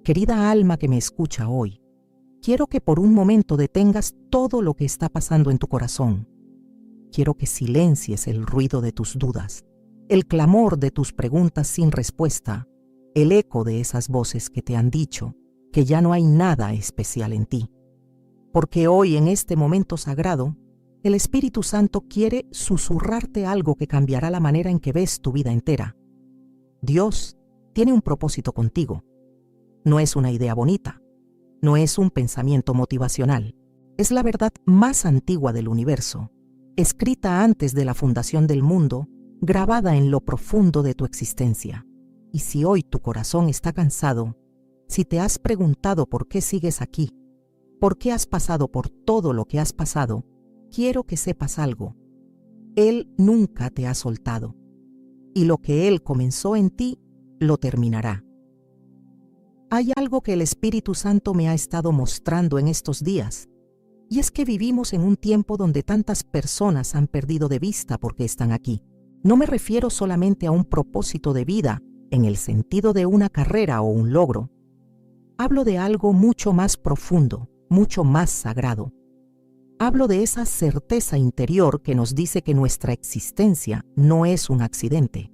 Querida alma que me escucha hoy, quiero que por un momento detengas todo lo que está pasando en tu corazón. Quiero que silencies el ruido de tus dudas, el clamor de tus preguntas sin respuesta, el eco de esas voces que te han dicho que ya no hay nada especial en ti. Porque hoy, en este momento sagrado, el Espíritu Santo quiere susurrarte algo que cambiará la manera en que ves tu vida entera. Dios tiene un propósito contigo. No es una idea bonita, no es un pensamiento motivacional, es la verdad más antigua del universo, escrita antes de la fundación del mundo, grabada en lo profundo de tu existencia. Y si hoy tu corazón está cansado, si te has preguntado por qué sigues aquí, por qué has pasado por todo lo que has pasado, quiero que sepas algo. Él nunca te ha soltado, y lo que Él comenzó en ti, lo terminará. Hay algo que el Espíritu Santo me ha estado mostrando en estos días, y es que vivimos en un tiempo donde tantas personas han perdido de vista por qué están aquí. No me refiero solamente a un propósito de vida, en el sentido de una carrera o un logro. Hablo de algo mucho más profundo, mucho más sagrado. Hablo de esa certeza interior que nos dice que nuestra existencia no es un accidente,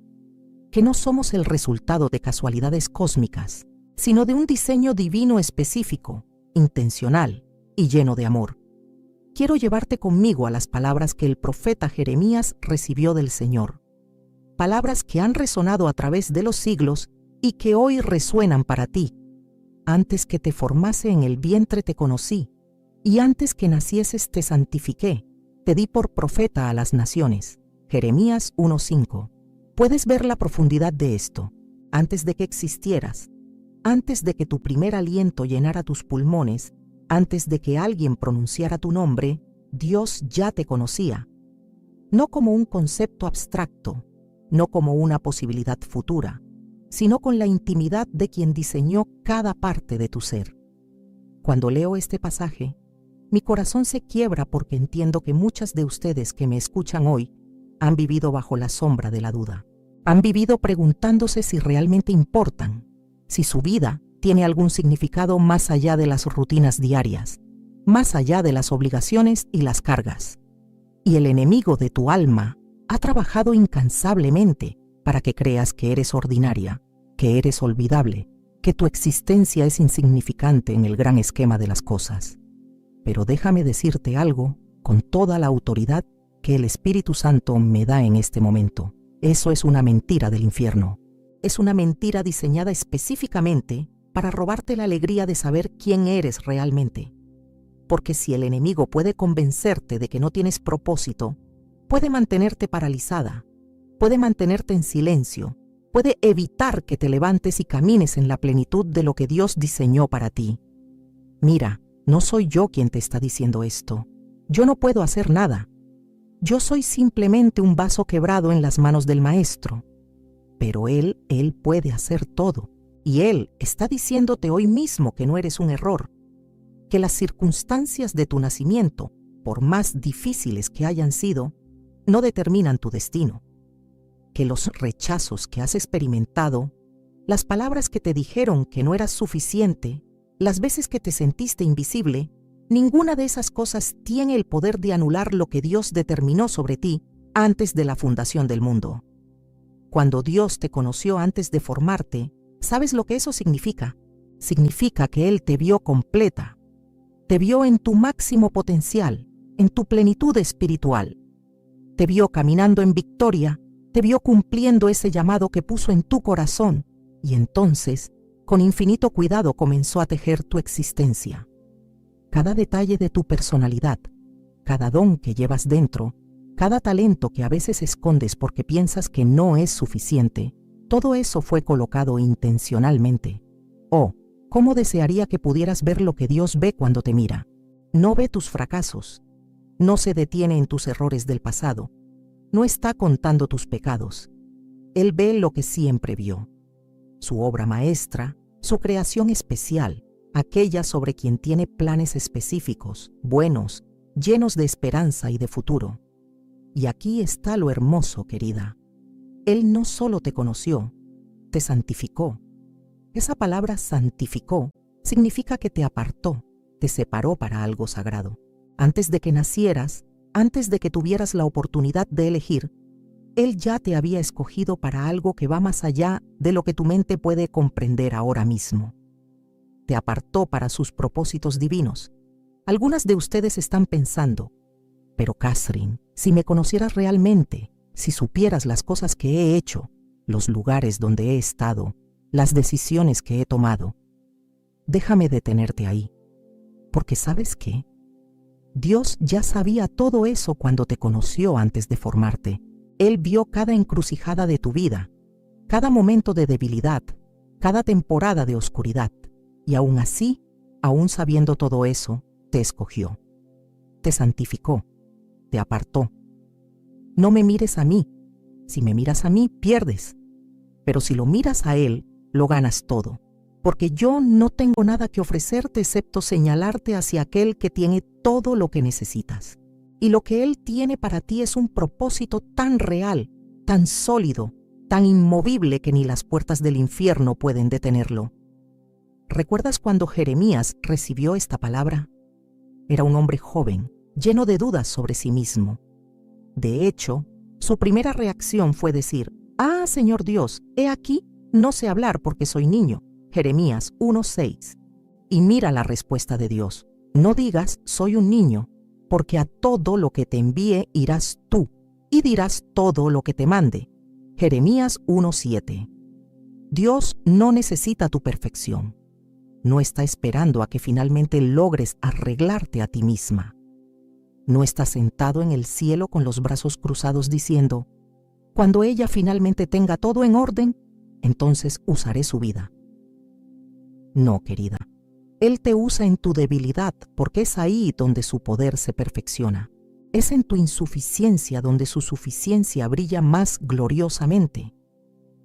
que no somos el resultado de casualidades cósmicas, sino de un diseño divino específico, intencional y lleno de amor. Quiero llevarte conmigo a las palabras que el profeta Jeremías recibió del Señor. Palabras que han resonado a través de los siglos y que hoy resuenan para ti. Antes que te formase en el vientre te conocí, y antes que nacieses te santifiqué, te di por profeta a las naciones. Jeremías 1:5. Puedes ver la profundidad de esto. Antes de que existieras, antes de que tu primer aliento llenara tus pulmones, antes de que alguien pronunciara tu nombre, Dios ya te conocía. No como un concepto abstracto, no como una posibilidad futura, sino con la intimidad de quien diseñó cada parte de tu ser. Cuando leo este pasaje, mi corazón se quiebra porque entiendo que muchas de ustedes que me escuchan hoy han vivido bajo la sombra de la duda. Han vivido preguntándose si realmente importan, si su vida tiene algún significado más allá de las rutinas diarias, más allá de las obligaciones y las cargas. Y el enemigo de tu alma ha trabajado incansablemente para que creas que eres ordinaria, que eres olvidable, que tu existencia es insignificante en el gran esquema de las cosas. Pero déjame decirte algo con toda la autoridad que el Espíritu Santo me da en este momento. Eso es una mentira del infierno. Es una mentira diseñada específicamente para robarte la alegría de saber quién eres realmente. Porque si el enemigo puede convencerte de que no tienes propósito, puede mantenerte paralizada, puede mantenerte en silencio, puede evitar que te levantes y camines en la plenitud de lo que Dios diseñó para ti. Mira, no soy yo quien te está diciendo esto. Yo no puedo hacer nada. Yo soy simplemente un vaso quebrado en las manos del Maestro. Pero Él puede hacer todo. Y Él está diciéndote hoy mismo que no eres un error, que las circunstancias de tu nacimiento, por más difíciles que hayan sido, no determinan tu destino, que los rechazos que has experimentado, las palabras que te dijeron que no eras suficiente, las veces que te sentiste invisible, ninguna de esas cosas tiene el poder de anular lo que Dios determinó sobre ti antes de la fundación del mundo. Cuando Dios te conoció antes de formarte, ¿sabes lo que eso significa? Significa que Él te vio completa, te vio en tu máximo potencial, en tu plenitud espiritual. Te vio caminando en victoria, te vio cumpliendo ese llamado que puso en tu corazón, y entonces, con infinito cuidado comenzó a tejer tu existencia. Cada detalle de tu personalidad, cada don que llevas dentro, cada talento que a veces escondes porque piensas que no es suficiente, todo eso fue colocado intencionalmente. Oh, ¿cómo desearía que pudieras ver lo que Dios ve cuando te mira? No ve tus fracasos, no se detiene en tus errores del pasado, no está contando tus pecados. Él ve lo que siempre vio, su obra maestra, su creación especial, aquella sobre quien tiene planes específicos, buenos, llenos de esperanza y de futuro. Y aquí está lo hermoso, querida. Él no solo te conoció, te santificó. Esa palabra santificó significa que te apartó, te separó para algo sagrado. Antes de que nacieras, antes de que tuvieras la oportunidad de elegir, Él ya te había escogido para algo que va más allá de lo que tu mente puede comprender ahora mismo. Te apartó para sus propósitos divinos. Algunas de ustedes están pensando, pero Catherine, si me conocieras realmente, si supieras las cosas que he hecho, los lugares donde he estado, las decisiones que he tomado, déjame detenerte ahí. Porque ¿sabes qué? Dios ya sabía todo eso cuando te conoció antes de formarte. Él vio cada encrucijada de tu vida, cada momento de debilidad, cada temporada de oscuridad. Y aún así, aún sabiendo todo eso, te escogió. Te santificó. Te apartó. No me mires a mí. Si me miras a mí, pierdes. Pero si lo miras a Él, lo ganas todo. Porque yo no tengo nada que ofrecerte excepto señalarte hacia aquel que tiene todo lo que necesitas. Y lo que Él tiene para ti es un propósito tan real, tan sólido, tan inmovible que ni las puertas del infierno pueden detenerlo. ¿Recuerdas cuando Jeremías recibió esta palabra? Era un hombre joven, lleno de dudas sobre sí mismo. De hecho, su primera reacción fue decir, «Ah, Señor Dios, he aquí, no sé hablar porque soy niño». Jeremías 1:6. Y mira la respuesta de Dios. No digas, soy un niño, porque a todo lo que te envíe irás tú, y dirás todo lo que te mande. Jeremías 1:7. Dios no necesita tu perfección. No está esperando a que finalmente logres arreglarte a ti misma. No está sentado en el cielo con los brazos cruzados diciendo, cuando ella finalmente tenga todo en orden, entonces usaré su vida. No, querida. Él te usa en tu debilidad porque es ahí donde su poder se perfecciona. Es en tu insuficiencia donde su suficiencia brilla más gloriosamente.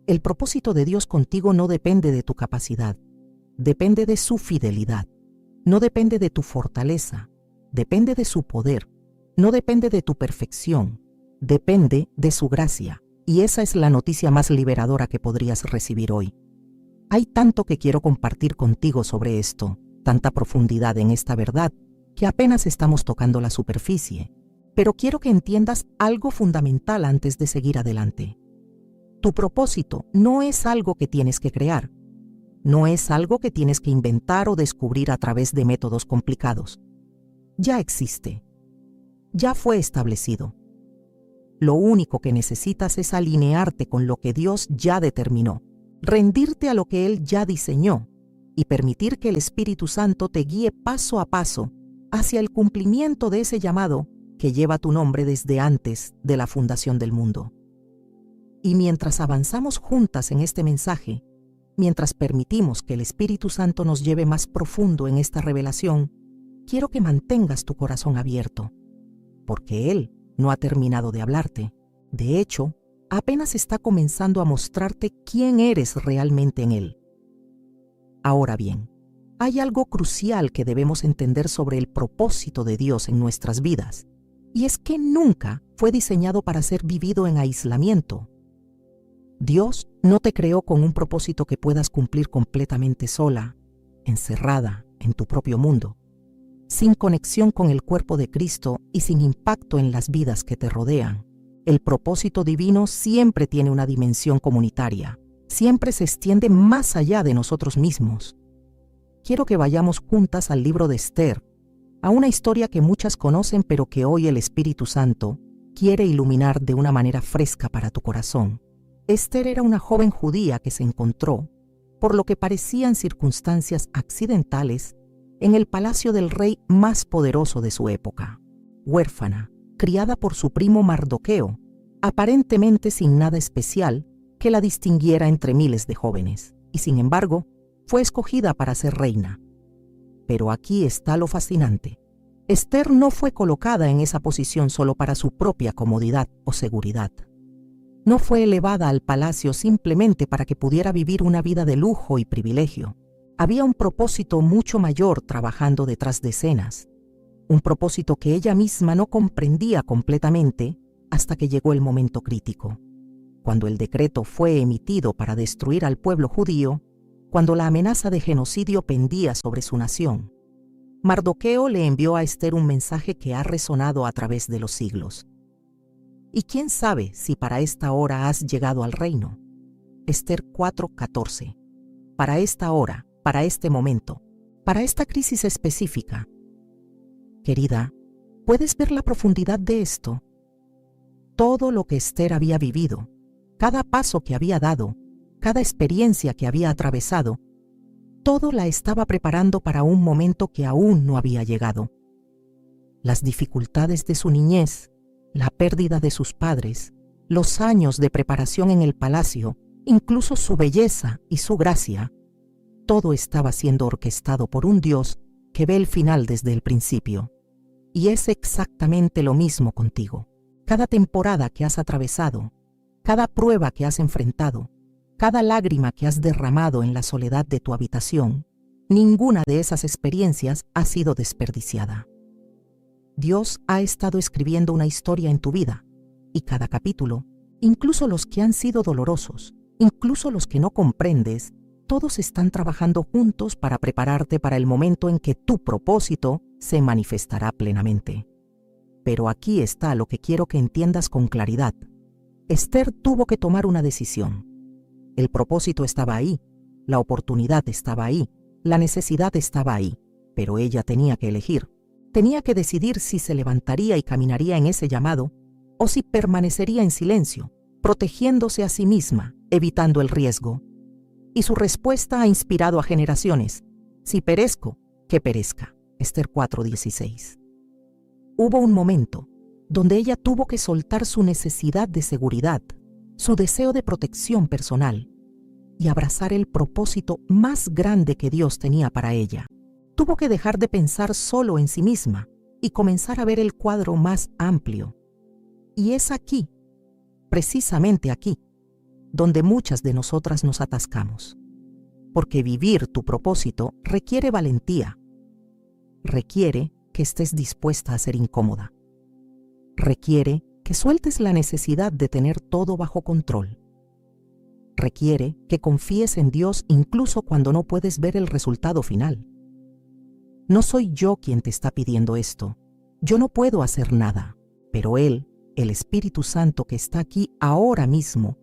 El propósito de Dios contigo no depende de tu capacidad, depende de su fidelidad. No depende de tu fortaleza, depende de su poder. No depende de tu perfección, depende de su gracia. Y esa es la noticia más liberadora que podrías recibir hoy. Hay tanto que quiero compartir contigo sobre esto, tanta profundidad en esta verdad, que apenas estamos tocando la superficie. Pero quiero que entiendas algo fundamental antes de seguir adelante. Tu propósito no es algo que tienes que crear. No es algo que tienes que inventar o descubrir a través de métodos complicados. Ya existe. Ya fue establecido. Lo único que necesitas es alinearte con lo que Dios ya determinó, rendirte a lo que Él ya diseñó y permitir que el Espíritu Santo te guíe paso a paso hacia el cumplimiento de ese llamado que lleva tu nombre desde antes de la fundación del mundo. Y mientras avanzamos juntas en este mensaje, mientras permitimos que el Espíritu Santo nos lleve más profundo en esta revelación, quiero que mantengas tu corazón abierto, porque Él no ha terminado de hablarte. De hecho, apenas está comenzando a mostrarte quién eres realmente en Él. Ahora bien, hay algo crucial que debemos entender sobre el propósito de Dios en nuestras vidas, y es que nunca fue diseñado para ser vivido en aislamiento. Dios no te creó con un propósito que puedas cumplir completamente sola, encerrada en tu propio mundo, sin conexión con el cuerpo de Cristo y sin impacto en las vidas que te rodean. El propósito divino siempre tiene una dimensión comunitaria, siempre se extiende más allá de nosotros mismos. Quiero que vayamos juntas al libro de Esther, a una historia que muchas conocen pero que hoy el Espíritu Santo quiere iluminar de una manera fresca para tu corazón. Esther era una joven judía que se encontró, por lo que parecían circunstancias accidentales, en el palacio del rey más poderoso de su época. Huérfana, criada por su primo Mardoqueo, aparentemente sin nada especial que la distinguiera entre miles de jóvenes, y sin embargo, fue escogida para ser reina. Pero aquí está lo fascinante. Esther no fue colocada en esa posición solo para su propia comodidad o seguridad. No fue elevada al palacio simplemente para que pudiera vivir una vida de lujo y privilegio. Había un propósito mucho mayor trabajando detrás de escenas, un propósito que ella misma no comprendía completamente hasta que llegó el momento crítico. Cuando el decreto fue emitido para destruir al pueblo judío, cuando la amenaza de genocidio pendía sobre su nación, Mardoqueo le envió a Ester un mensaje que ha resonado a través de los siglos. Y quién sabe si para esta hora has llegado al reino. Ester 4:14. Para esta hora, para este momento, para esta crisis específica. Querida, ¿puedes ver la profundidad de esto? Todo lo que Ester había vivido, cada paso que había dado, cada experiencia que había atravesado, todo la estaba preparando para un momento que aún no había llegado. Las dificultades de su niñez, la pérdida de sus padres, los años de preparación en el palacio, incluso su belleza y su gracia, todo estaba siendo orquestado por un Dios que ve el final desde el principio. Y es exactamente lo mismo contigo. Cada temporada que has atravesado, cada prueba que has enfrentado, cada lágrima que has derramado en la soledad de tu habitación, ninguna de esas experiencias ha sido desperdiciada. Dios ha estado escribiendo una historia en tu vida, y cada capítulo, incluso los que han sido dolorosos, incluso los que no comprendes, todos están trabajando juntos para prepararte para el momento en que tu propósito se manifestará plenamente. Pero aquí está lo que quiero que entiendas con claridad. Ester tuvo que tomar una decisión. El propósito estaba ahí, la oportunidad estaba ahí, la necesidad estaba ahí, pero ella tenía que elegir. Tenía que decidir si se levantaría y caminaría en ese llamado, o si permanecería en silencio, protegiéndose a sí misma, evitando el riesgo. Y su respuesta ha inspirado a generaciones. Si perezco, que perezca. Ester 4:16. Hubo un momento donde ella tuvo que soltar su necesidad de seguridad, su deseo de protección personal, y abrazar el propósito más grande que Dios tenía para ella. Tuvo que dejar de pensar solo en sí misma y comenzar a ver el cuadro más amplio. Y es aquí, precisamente aquí, donde muchas de nosotras nos atascamos. Porque vivir tu propósito requiere valentía. Requiere que estés dispuesta a ser incómoda. Requiere que sueltes la necesidad de tener todo bajo control. Requiere que confíes en Dios incluso cuando no puedes ver el resultado final. No soy yo quien te está pidiendo esto. Yo no puedo hacer nada, pero Él, el Espíritu Santo que está aquí ahora mismo,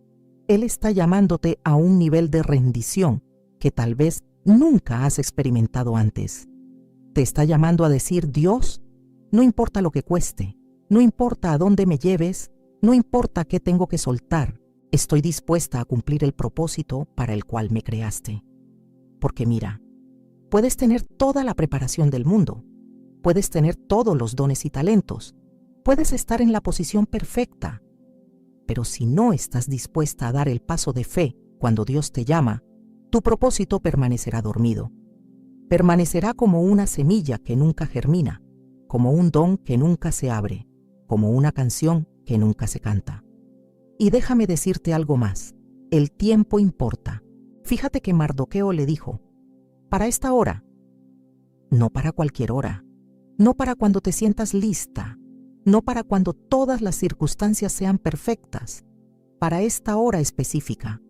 Él está llamándote a un nivel de rendición que tal vez nunca has experimentado antes. Te está llamando a decir: Dios, no importa lo que cueste, no importa a dónde me lleves, no importa qué tengo que soltar, estoy dispuesta a cumplir el propósito para el cual me creaste. Porque mira, puedes tener toda la preparación del mundo, puedes tener todos los dones y talentos, puedes estar en la posición perfecta, pero si no estás dispuesta a dar el paso de fe cuando Dios te llama, tu propósito permanecerá dormido. Permanecerá como una semilla que nunca germina, como un don que nunca se abre, como una canción que nunca se canta. Y déjame decirte algo más, el tiempo importa. Fíjate que Mardoqueo le dijo: para esta hora, no para cualquier hora, no para cuando te sientas lista, no para cuando todas las circunstancias sean perfectas, para esta hora específica,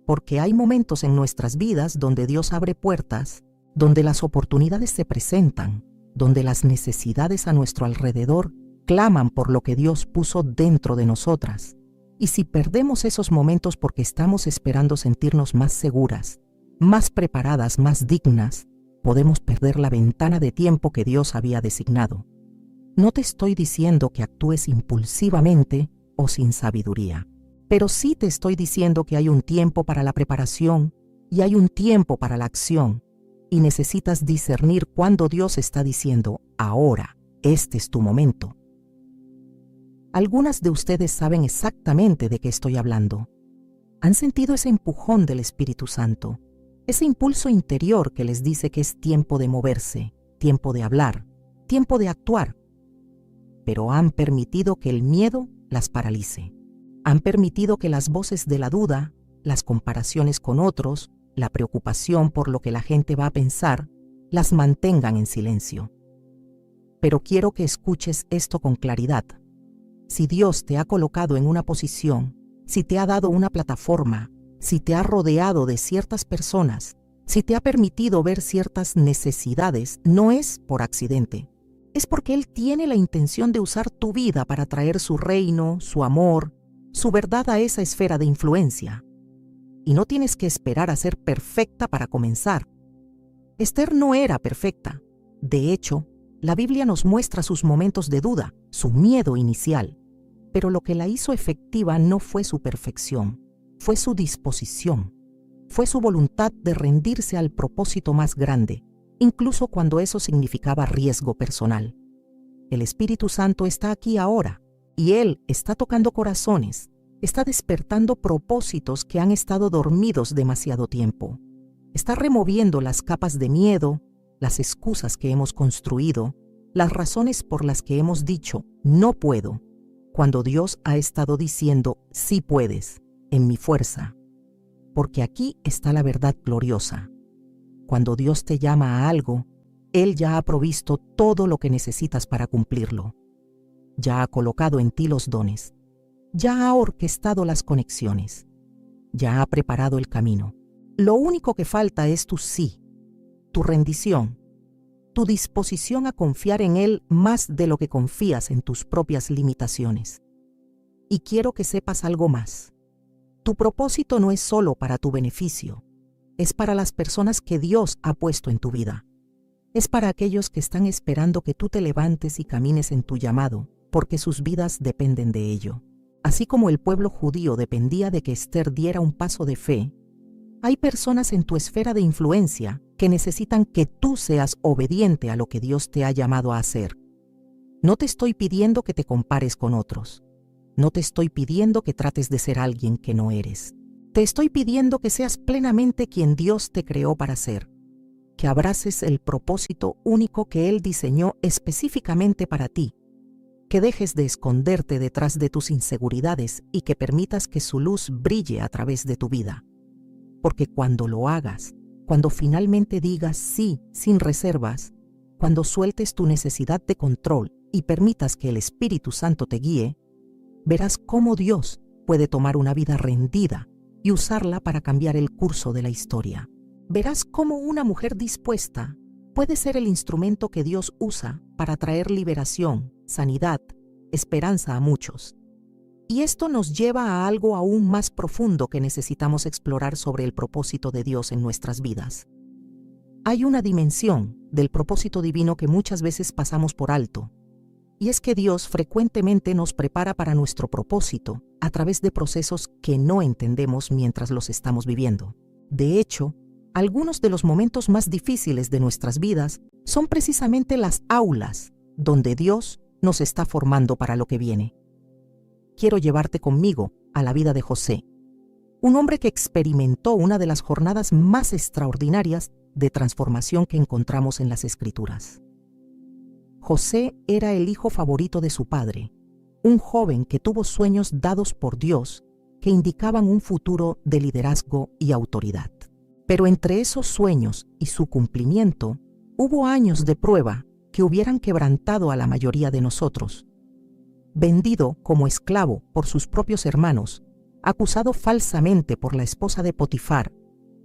porque hay momentos en nuestras vidas donde Dios abre puertas, donde las oportunidades se presentan, donde las necesidades a nuestro alrededor claman por lo que Dios puso dentro de nosotras. Y si perdemos esos momentos porque estamos esperando sentirnos más seguras, más preparadas, más dignas, podemos perder la ventana de tiempo que Dios había designado. No te estoy diciendo que actúes impulsivamente o sin sabiduría, pero sí te estoy diciendo que hay un tiempo para la preparación y hay un tiempo para la acción, y necesitas discernir cuándo Dios está diciendo: ahora, este es tu momento. Algunas de ustedes saben exactamente de qué estoy hablando. Han sentido ese empujón del Espíritu Santo, ese impulso interior que les dice que es tiempo de moverse, tiempo de hablar, tiempo de actuar. Pero han permitido que el miedo las paralice. Han permitido que las voces de la duda, las comparaciones con otros, la preocupación por lo que la gente va a pensar, las mantengan en silencio. Pero quiero que escuches esto con claridad. Si Dios te ha colocado en una posición, si te ha dado una plataforma, si te ha rodeado de ciertas personas, Si te ha permitido ver ciertas necesidades, no es por accidente. Es porque Él tiene la intención de usar tu vida para traer su reino, su amor, su verdad a esa esfera de influencia. Y no tienes que esperar a ser perfecta para comenzar. Esther no era perfecta. De hecho, la Biblia nos muestra sus momentos de duda, su miedo inicial. Pero lo que la hizo efectiva no fue su perfección, fue su disposición. Fue su voluntad de rendirse al propósito más grande, incluso cuando eso significaba riesgo personal. El Espíritu Santo está aquí ahora, y Él está tocando corazones, está despertando propósitos que han estado dormidos demasiado tiempo. Está removiendo las capas de miedo, las excusas que hemos construido, las razones por las que hemos dicho no puedo, cuando Dios ha estado diciendo sí puedes, en mi fuerza. Porque aquí está la verdad gloriosa. Cuando Dios te llama a algo, Él ya ha provisto todo lo que necesitas para cumplirlo. Ya ha colocado en ti los dones. Ya ha orquestado las conexiones. Ya ha preparado el camino. Lo único que falta es tu sí, tu rendición, tu disposición a confiar en Él más de lo que confías en tus propias limitaciones. Y quiero que sepas algo más. Tu propósito no es solo para tu beneficio, es para las personas que Dios ha puesto en tu vida. Es para aquellos que están esperando que tú te levantes y camines en tu llamado, porque sus vidas dependen de ello. Así como el pueblo judío dependía de que Esther diera un paso de fe, hay personas en tu esfera de influencia que necesitan que tú seas obediente a lo que Dios te ha llamado a hacer. No te estoy pidiendo que te compares con otros. No te estoy pidiendo que trates de ser alguien que no eres. Te estoy pidiendo que seas plenamente quien Dios te creó para ser, que abraces el propósito único que Él diseñó específicamente para ti, que dejes de esconderte detrás de tus inseguridades y que permitas que su luz brille a través de tu vida. Porque cuando lo hagas, cuando finalmente digas sí sin reservas, cuando sueltes tu necesidad de control y permitas que el Espíritu Santo te guíe, verás cómo Dios puede tomar una vida rendida y usarla para cambiar el curso de la historia. Verás cómo una mujer dispuesta puede ser el instrumento que Dios usa para traer liberación, sanidad, esperanza a muchos. Y esto nos lleva a algo aún más profundo que necesitamos explorar sobre el propósito de Dios en nuestras vidas. Hay una dimensión del propósito divino que muchas veces pasamos por alto, y es que Dios frecuentemente nos prepara para nuestro propósito a través de procesos que no entendemos mientras los estamos viviendo. De hecho, algunos de los momentos más difíciles de nuestras vidas son precisamente las aulas donde Dios nos está formando para lo que viene. Quiero llevarte conmigo a la vida de José, un hombre que experimentó una de las jornadas más extraordinarias de transformación que encontramos en las Escrituras. José era el hijo favorito de su padre, un joven que tuvo sueños dados por Dios que indicaban un futuro de liderazgo y autoridad. Pero entre esos sueños y su cumplimiento, hubo años de prueba que hubieran quebrantado a la mayoría de nosotros. Vendido como esclavo por sus propios hermanos, acusado falsamente por la esposa de Potifar,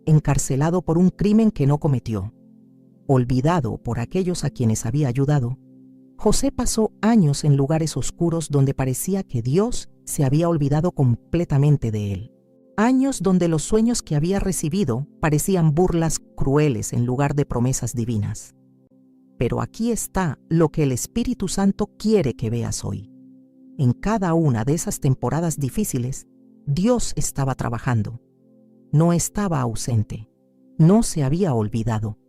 encarcelado por un crimen que no cometió, olvidado por aquellos a quienes había ayudado, José pasó años en lugares oscuros donde parecía que Dios se había olvidado completamente de él. Años donde los sueños que había recibido parecían burlas crueles en lugar de promesas divinas. Pero aquí está lo que el Espíritu Santo quiere que veas hoy. En cada una de esas temporadas difíciles, Dios estaba trabajando. No estaba ausente. No se había olvidado.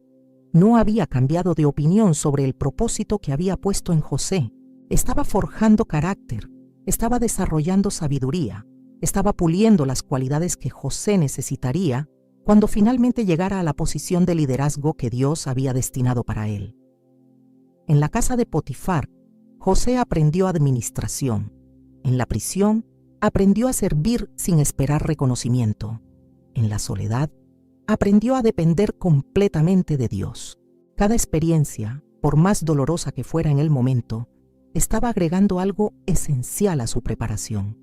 No había cambiado de opinión sobre el propósito que había puesto en José. Estaba forjando carácter. Estaba desarrollando sabiduría. Estaba puliendo las cualidades que José necesitaría cuando finalmente llegara a la posición de liderazgo que Dios había destinado para él. En la casa de Potifar, José aprendió administración. En la prisión, aprendió a servir sin esperar reconocimiento. En la soledad, aprendió a depender completamente de Dios. Cada experiencia, por más dolorosa que fuera en el momento, estaba agregando algo esencial a su preparación.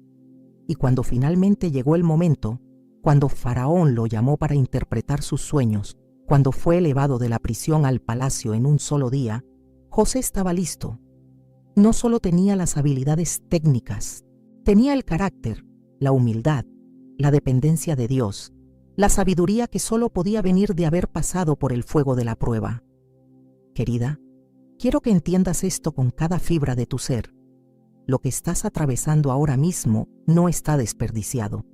Y cuando finalmente llegó el momento, cuando Faraón lo llamó para interpretar sus sueños, Cuando fue elevado de la prisión al palacio en un solo día, José estaba listo. No solo tenía las habilidades técnicas, tenía el carácter, la humildad, la dependencia de Dios, la sabiduría que solo podía venir de haber pasado por el fuego de la prueba. Querida, quiero que entiendas esto con cada fibra de tu ser. Lo que estás atravesando ahora mismo no está desperdiciado.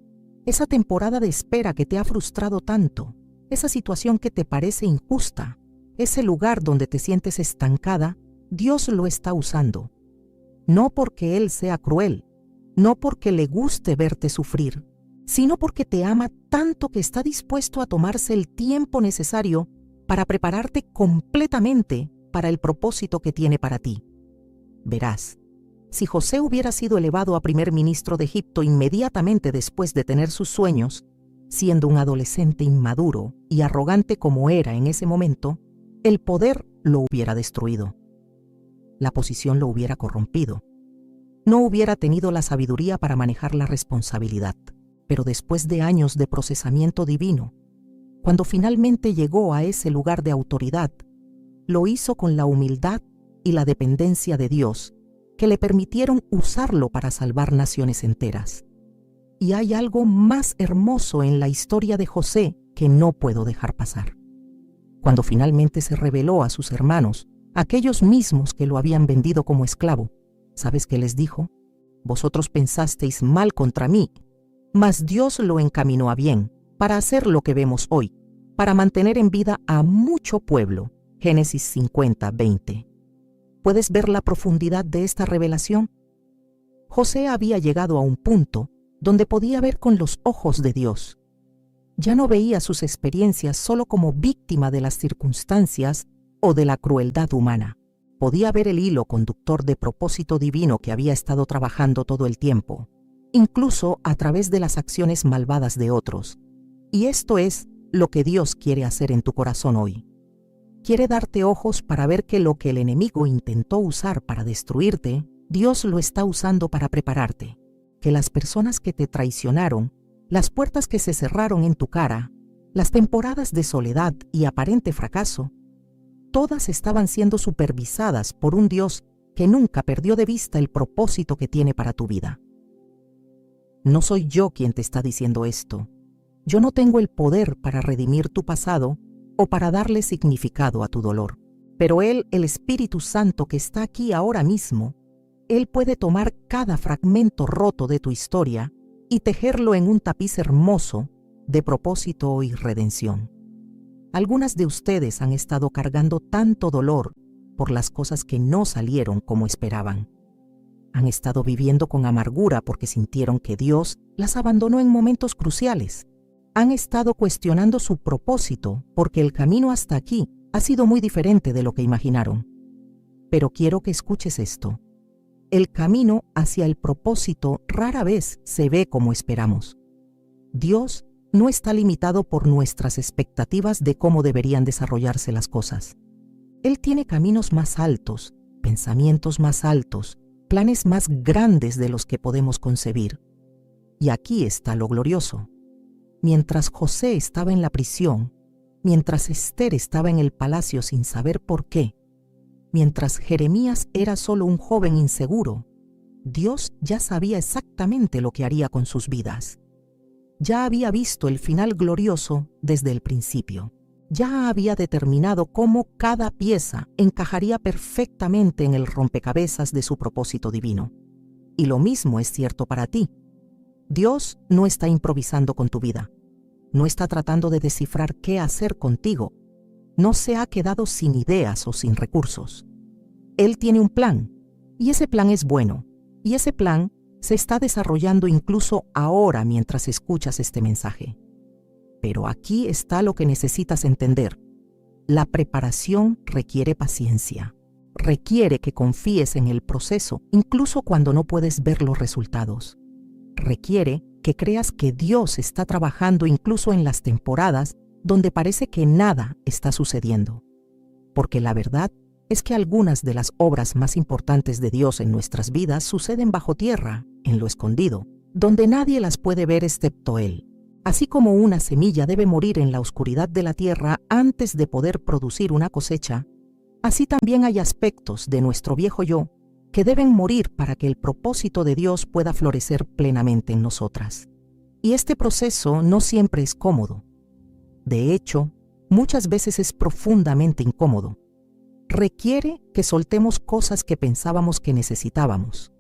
Esa temporada de espera que te ha frustrado tanto, esa situación que te parece injusta, ese lugar donde te sientes estancada, Dios lo está usando. No porque Él sea cruel, no porque le guste verte sufrir, sino porque te ama tanto que está dispuesto a tomarse el tiempo necesario para prepararte completamente para el propósito que tiene para ti. Verás, si José hubiera sido elevado a primer ministro de Egipto inmediatamente después de tener sus sueños, siendo un adolescente inmaduro y arrogante como era en ese momento, el poder lo hubiera destruido. La posición lo hubiera corrompido. No hubiera tenido la sabiduría para manejar la responsabilidad. Pero después de años de procesamiento divino, cuando finalmente llegó a ese lugar de autoridad, lo hizo con la humildad y la dependencia de Dios, que le permitieron usarlo para salvar naciones enteras. Y hay algo más hermoso en la historia de José que no puedo dejar pasar. Cuando finalmente se reveló a sus hermanos, aquellos mismos que lo habían vendido como esclavo, ¿sabes qué les dijo? Vosotros pensasteis mal contra mí, mas Dios lo encaminó a bien, para hacer lo que vemos hoy, para mantener en vida a mucho pueblo. Génesis 50:20. ¿Puedes ver la profundidad de esta revelación? José había llegado a un punto donde podía ver con los ojos de Dios. Ya no veía sus experiencias solo como víctima de las circunstancias o de la crueldad humana. Podía ver el hilo conductor de propósito divino que había estado trabajando todo el tiempo, incluso a través de las acciones malvadas de otros. Y esto es lo que Dios quiere hacer en tu corazón hoy. Quiere darte ojos para ver que lo que el enemigo intentó usar para destruirte, Dios lo está usando para prepararte. Que las personas que te traicionaron, las puertas que se cerraron en tu cara, las temporadas de soledad y aparente fracaso, todas estaban siendo supervisadas por un Dios que nunca perdió de vista el propósito que tiene para tu vida. No soy yo quien te está diciendo esto. Yo no tengo el poder para redimir tu pasado o para darle significado a tu dolor. Pero Él, el Espíritu Santo que está aquí ahora mismo, Él puede tomar cada fragmento roto de tu historia y tejerlo en un tapiz hermoso de propósito y redención. Algunas de ustedes han estado cargando tanto dolor por las cosas que no salieron como esperaban. Han estado viviendo con amargura porque sintieron que Dios las abandonó en momentos cruciales. Han estado cuestionando su propósito porque el camino hasta aquí ha sido muy diferente de lo que imaginaron. Pero quiero que escuches esto. El camino hacia el propósito rara vez se ve como esperamos. Dios no está limitado por nuestras expectativas de cómo deberían desarrollarse las cosas. Él tiene caminos más altos, pensamientos más altos, planes más grandes de los que podemos concebir. Y aquí está lo glorioso. Mientras José estaba en la prisión, mientras Esther estaba en el palacio sin saber por qué, mientras Jeremías era solo un joven inseguro, Dios ya sabía exactamente lo que haría con sus vidas. Ya había visto el final glorioso desde el principio. Ya había determinado cómo cada pieza encajaría perfectamente en el rompecabezas de su propósito divino. Y lo mismo es cierto para ti. Dios no está improvisando con tu vida. No está tratando de descifrar qué hacer contigo. No se ha quedado sin ideas o sin recursos. Él tiene un plan, y ese plan es bueno, y ese plan se está desarrollando incluso ahora mientras escuchas este mensaje. Pero aquí está lo que necesitas entender. La preparación requiere paciencia. Requiere que confíes en el proceso, incluso cuando no puedes ver los resultados. Requiere que creas que Dios está trabajando incluso en las temporadas donde parece que nada está sucediendo. Porque la verdad es que algunas de las obras más importantes de Dios en nuestras vidas suceden bajo tierra, en lo escondido, donde nadie las puede ver excepto Él. Así como una semilla debe morir en la oscuridad de la tierra antes de poder producir una cosecha, así también hay aspectos de nuestro viejo yo que deben morir para que el propósito de Dios pueda florecer plenamente en nosotras. Y este proceso no siempre es cómodo. De hecho, muchas veces es profundamente incómodo. Requiere que soltemos cosas que pensábamos que necesitábamos.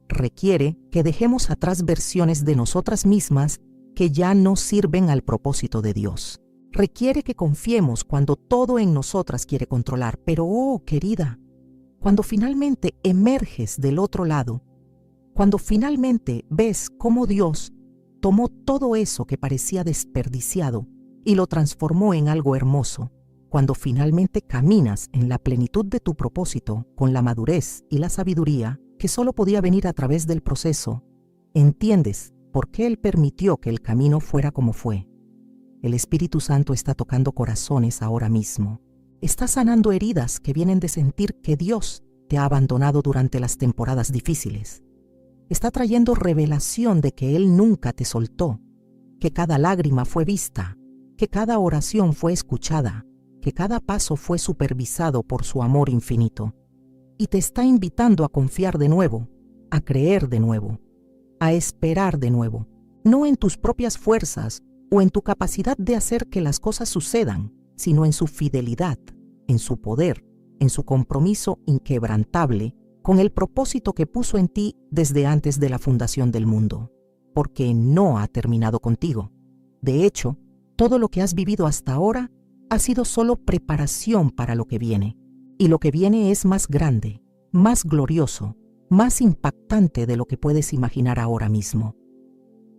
Requiere que dejemos atrás versiones de nosotras mismas que ya no sirven al propósito de Dios. Requiere que confiemos cuando todo en nosotras quiere controlar. Pero, oh, querida, cuando finalmente emerges del otro lado, cuando finalmente ves cómo Dios tomó todo eso que parecía desperdiciado y lo transformó en algo hermoso, cuando finalmente caminas en la plenitud de tu propósito con la madurez y la sabiduría que solo podía venir a través del proceso, entiendes por qué Él permitió que el camino fuera como fue. El Espíritu Santo está tocando corazones ahora mismo. Está sanando heridas que vienen de sentir que Dios te ha abandonado durante las temporadas difíciles. Está trayendo revelación de que Él nunca te soltó, que cada lágrima fue vista, que cada oración fue escuchada, que cada paso fue supervisado por su amor infinito. Y te está invitando a confiar de nuevo, a creer de nuevo, a esperar de nuevo, no en tus propias fuerzas o en tu capacidad de hacer que las cosas sucedan, sino en su fidelidad, en su poder, en su compromiso inquebrantable con el propósito que puso en ti desde antes de la fundación del mundo, porque no ha terminado contigo. De hecho, todo lo que has vivido hasta ahora ha sido solo preparación para lo que viene, y lo que viene es más grande, más glorioso, más impactante de lo que puedes imaginar ahora mismo.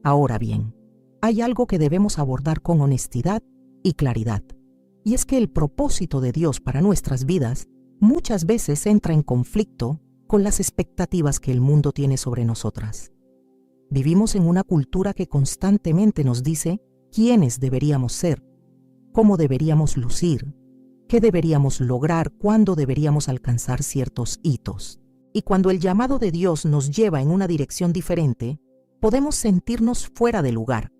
Ahora bien, hay algo que debemos abordar con honestidad y claridad, y es que el propósito de Dios para nuestras vidas muchas veces entra en conflicto con las expectativas que el mundo tiene sobre nosotras. Vivimos en una cultura que constantemente nos dice quiénes deberíamos ser, cómo deberíamos lucir, qué deberíamos lograr, cuándo deberíamos alcanzar ciertos hitos. Y cuando el llamado de Dios nos lleva en una dirección diferente, podemos sentirnos fuera de lugar,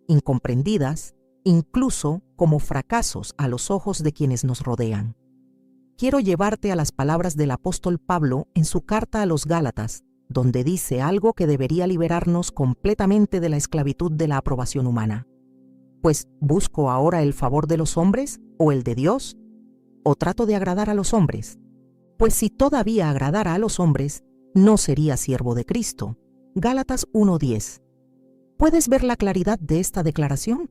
incomprendidas, incluso como fracasos a los ojos de quienes nos rodean. Quiero llevarte a las palabras del apóstol Pablo en su carta a los Gálatas, donde dice algo que debería liberarnos completamente de la esclavitud de la aprobación humana. Pues, ¿busco ahora el favor de los hombres o el de Dios? ¿O trato de agradar a los hombres? Pues si todavía agradara a los hombres, no sería siervo de Cristo. Gálatas 1:10. ¿Puedes ver la claridad de esta declaración?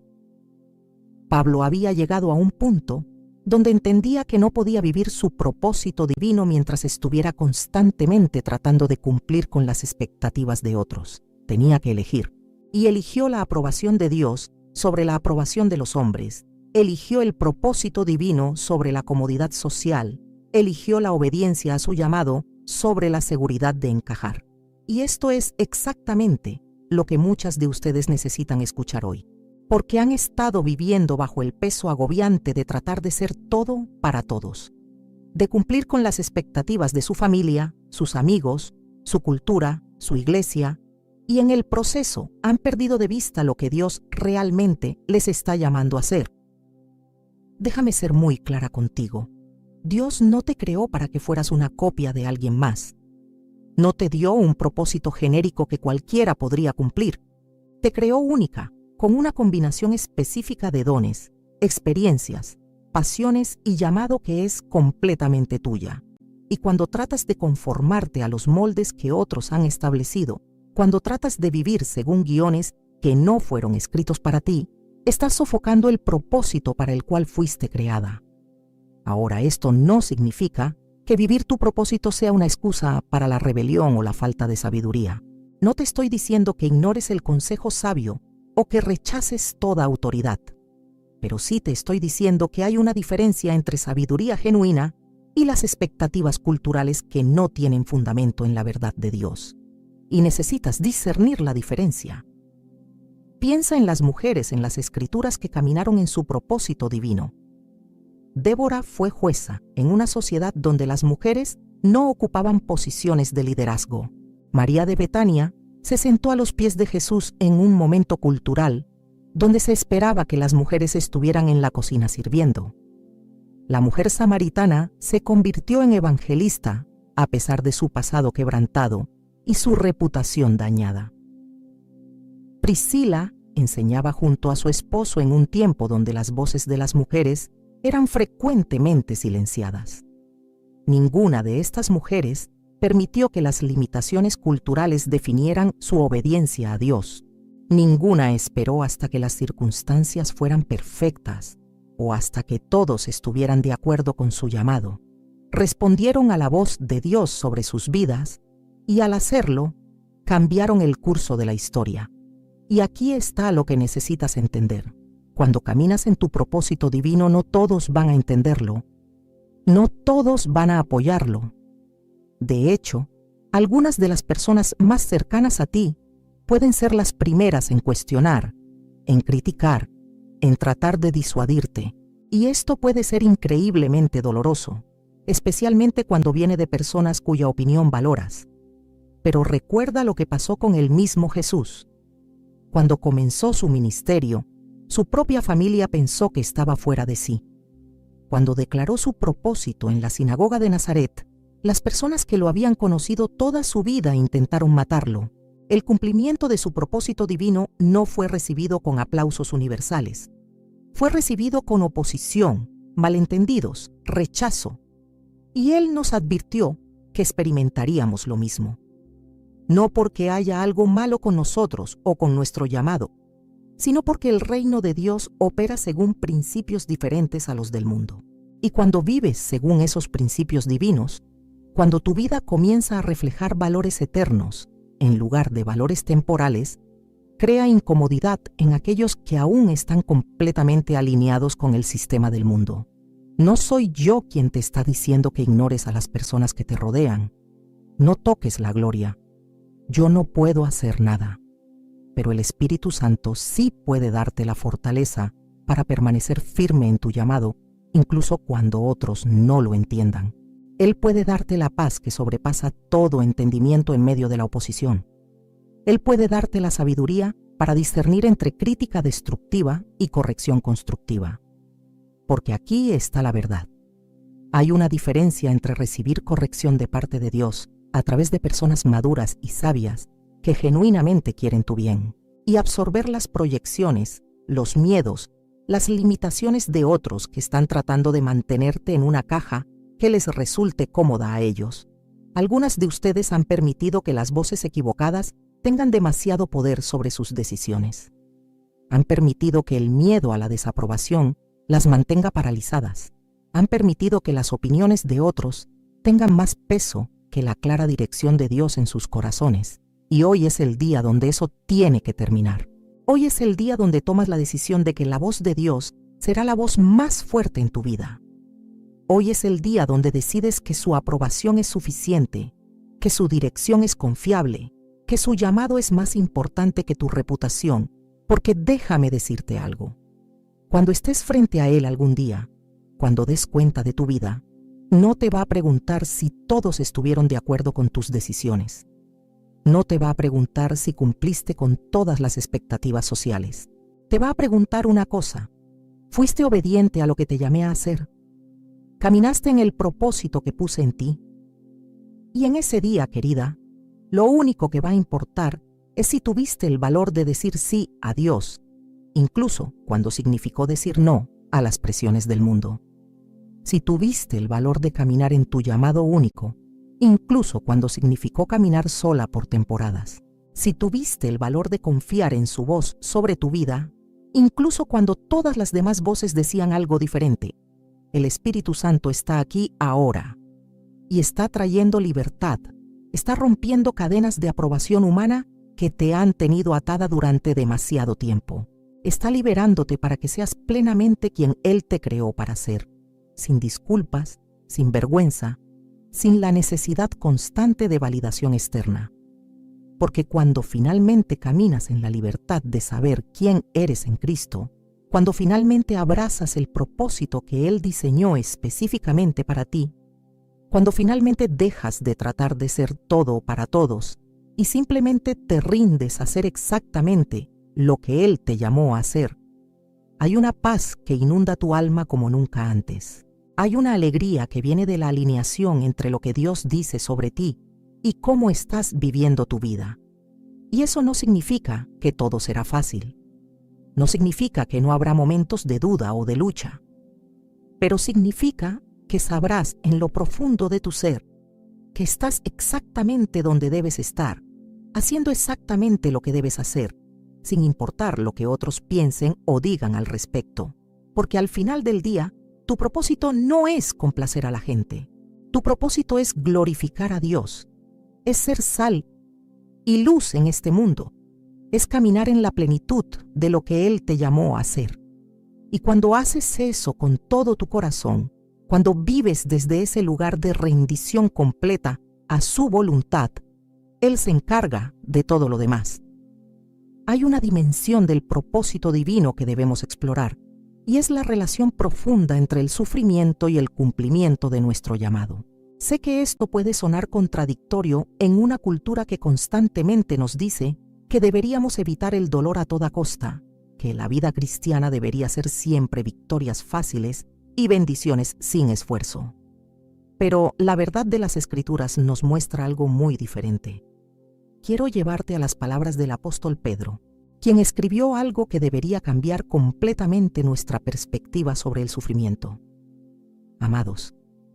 Pablo había llegado a un punto donde entendía que no podía vivir su propósito divino mientras estuviera constantemente tratando de cumplir con las expectativas de otros. Tenía que elegir. Y eligió la aprobación de Dios sobre la aprobación de los hombres. Eligió el propósito divino sobre la comodidad social. Eligió la obediencia a su llamado sobre la seguridad de encajar. Y esto es exactamente lo que muchas de ustedes necesitan escuchar hoy, porque han estado viviendo bajo el peso agobiante de tratar de ser todo para todos, de cumplir con las expectativas de su familia, sus amigos, su cultura, su iglesia, y en el proceso han perdido de vista lo que Dios realmente les está llamando a hacer. Déjame ser muy clara contigo. Dios no te creó para que fueras una copia de alguien más. No te dio un propósito genérico que cualquiera podría cumplir. Te creó única, con una combinación específica de dones, experiencias, pasiones y llamado que es completamente tuya. Y cuando tratas de conformarte a los moldes que otros han establecido, cuando tratas de vivir según guiones que no fueron escritos para ti, estás sofocando el propósito para el cual fuiste creada. Ahora, esto no significa que vivir tu propósito sea una excusa para la rebelión o la falta de sabiduría. No te estoy diciendo que ignores el consejo sabio o que rechaces toda autoridad, pero sí te estoy diciendo que hay una diferencia entre sabiduría genuina y las expectativas culturales que no tienen fundamento en la verdad de Dios. Y necesitas discernir la diferencia. Piensa en las mujeres en las Escrituras que caminaron en su propósito divino. Débora fue jueza en una sociedad donde las mujeres no ocupaban posiciones de liderazgo. María de Betania se sentó a los pies de Jesús en un momento cultural donde se esperaba que las mujeres estuvieran en la cocina sirviendo. La mujer samaritana se convirtió en evangelista a pesar de su pasado quebrantado y su reputación dañada. Priscila enseñaba junto a su esposo en un tiempo donde las voces de las mujeres eran frecuentemente silenciadas. Ninguna de estas mujeres permitió que las limitaciones culturales definieran su obediencia a Dios. Ninguna esperó hasta que las circunstancias fueran perfectas o hasta que todos estuvieran de acuerdo con su llamado. Respondieron a la voz de Dios sobre sus vidas y al hacerlo, cambiaron el curso de la historia. Y aquí está lo que necesitas entender. Cuando caminas en tu propósito divino, no todos van a entenderlo. No todos van a apoyarlo. De hecho, algunas de las personas más cercanas a ti pueden ser las primeras en cuestionar, en criticar, en tratar de disuadirte. Y esto puede ser increíblemente doloroso, especialmente cuando viene de personas cuya opinión valoras. Pero recuerda lo que pasó con el mismo Jesús. Cuando comenzó su ministerio, su propia familia pensó que estaba fuera de sí. Cuando declaró su propósito en la sinagoga de Nazaret, las personas que lo habían conocido toda su vida intentaron matarlo. El cumplimiento de su propósito divino no fue recibido con aplausos universales. Fue recibido con oposición, malentendidos, rechazo. Y él nos advirtió que experimentaríamos lo mismo. No porque haya algo malo con nosotros o con nuestro llamado, sino porque el reino de Dios opera según principios diferentes a los del mundo. Y cuando vives según esos principios divinos, cuando tu vida comienza a reflejar valores eternos en lugar de valores temporales, crea incomodidad en aquellos que aún están completamente alineados con el sistema del mundo. No soy yo quien te está diciendo que ignores a las personas que te rodean. No toques la gloria. Yo no puedo hacer nada, pero el Espíritu Santo sí puede darte la fortaleza para permanecer firme en tu llamado, incluso cuando otros no lo entiendan. Él puede darte la paz que sobrepasa todo entendimiento en medio de la oposición. Él puede darte la sabiduría para discernir entre crítica destructiva y corrección constructiva. Porque aquí está la verdad. Hay una diferencia entre recibir corrección de parte de Dios a través de personas maduras y sabias que genuinamente quieren tu bien, y absorber las proyecciones, los miedos, las limitaciones de otros que están tratando de mantenerte en una caja que les resulte cómoda a ellos. Algunas de ustedes han permitido que las voces equivocadas tengan demasiado poder sobre sus decisiones. Han permitido que el miedo a la desaprobación las mantenga paralizadas. Han permitido que las opiniones de otros tengan más peso que la clara dirección de Dios en sus corazones. Y hoy es el día donde eso tiene que terminar. Hoy es el día donde tomas la decisión de que la voz de Dios será la voz más fuerte en tu vida. Hoy es el día donde decides que su aprobación es suficiente, que su dirección es confiable, que su llamado es más importante que tu reputación, porque déjame decirte algo. Cuando estés frente a Él algún día, cuando des cuenta de tu vida, no te va a preguntar si todos estuvieron de acuerdo con tus decisiones. No te va a preguntar si cumpliste con todas las expectativas sociales. Te va a preguntar una cosa: ¿fuiste obediente a lo que te llamé a hacer? ¿Caminaste en el propósito que puse en ti? Y en ese día, querida, lo único que va a importar es si tuviste el valor de decir sí a Dios, incluso cuando significó decir no a las presiones del mundo. Si tuviste el valor de caminar en tu llamado único, incluso cuando significó caminar sola por temporadas. Si tuviste el valor de confiar en su voz sobre tu vida, incluso cuando todas las demás voces decían algo diferente. El Espíritu Santo está aquí ahora y está trayendo libertad, está rompiendo cadenas de aprobación humana que te han tenido atada durante demasiado tiempo. Está liberándote para que seas plenamente quien Él te creó para ser, sin disculpas, sin vergüenza, sin la necesidad constante de validación externa. Porque cuando finalmente caminas en la libertad de saber quién eres en Cristo, cuando finalmente abrazas el propósito que Él diseñó específicamente para ti, cuando finalmente dejas de tratar de ser todo para todos y simplemente te rindes a ser exactamente lo que Él te llamó a hacer, hay una paz que inunda tu alma como nunca antes. Hay una alegría que viene de la alineación entre lo que Dios dice sobre ti y cómo estás viviendo tu vida. Y eso no significa que todo será fácil. No significa que no habrá momentos de duda o de lucha. Pero significa que sabrás en lo profundo de tu ser que estás exactamente donde debes estar, haciendo exactamente lo que debes hacer, sin importar lo que otros piensen o digan al respecto. Porque al final del día, tu propósito no es complacer a la gente. Tu propósito es glorificar a Dios. Es ser sal y luz en este mundo. Es caminar en la plenitud de lo que Él te llamó a hacer. Y cuando haces eso con todo tu corazón, cuando vives desde ese lugar de rendición completa a su voluntad, Él se encarga de todo lo demás. Hay una dimensión del propósito divino que debemos explorar, y es la relación profunda entre el sufrimiento y el cumplimiento de nuestro llamado. Sé que esto puede sonar contradictorio en una cultura que constantemente nos dice que deberíamos evitar el dolor a toda costa, que la vida cristiana debería ser siempre victorias fáciles y bendiciones sin esfuerzo. Pero la verdad de las Escrituras nos muestra algo muy diferente. Quiero llevarte a las palabras del apóstol Pedro, quien escribió algo que debería cambiar completamente nuestra perspectiva sobre el sufrimiento. Amados,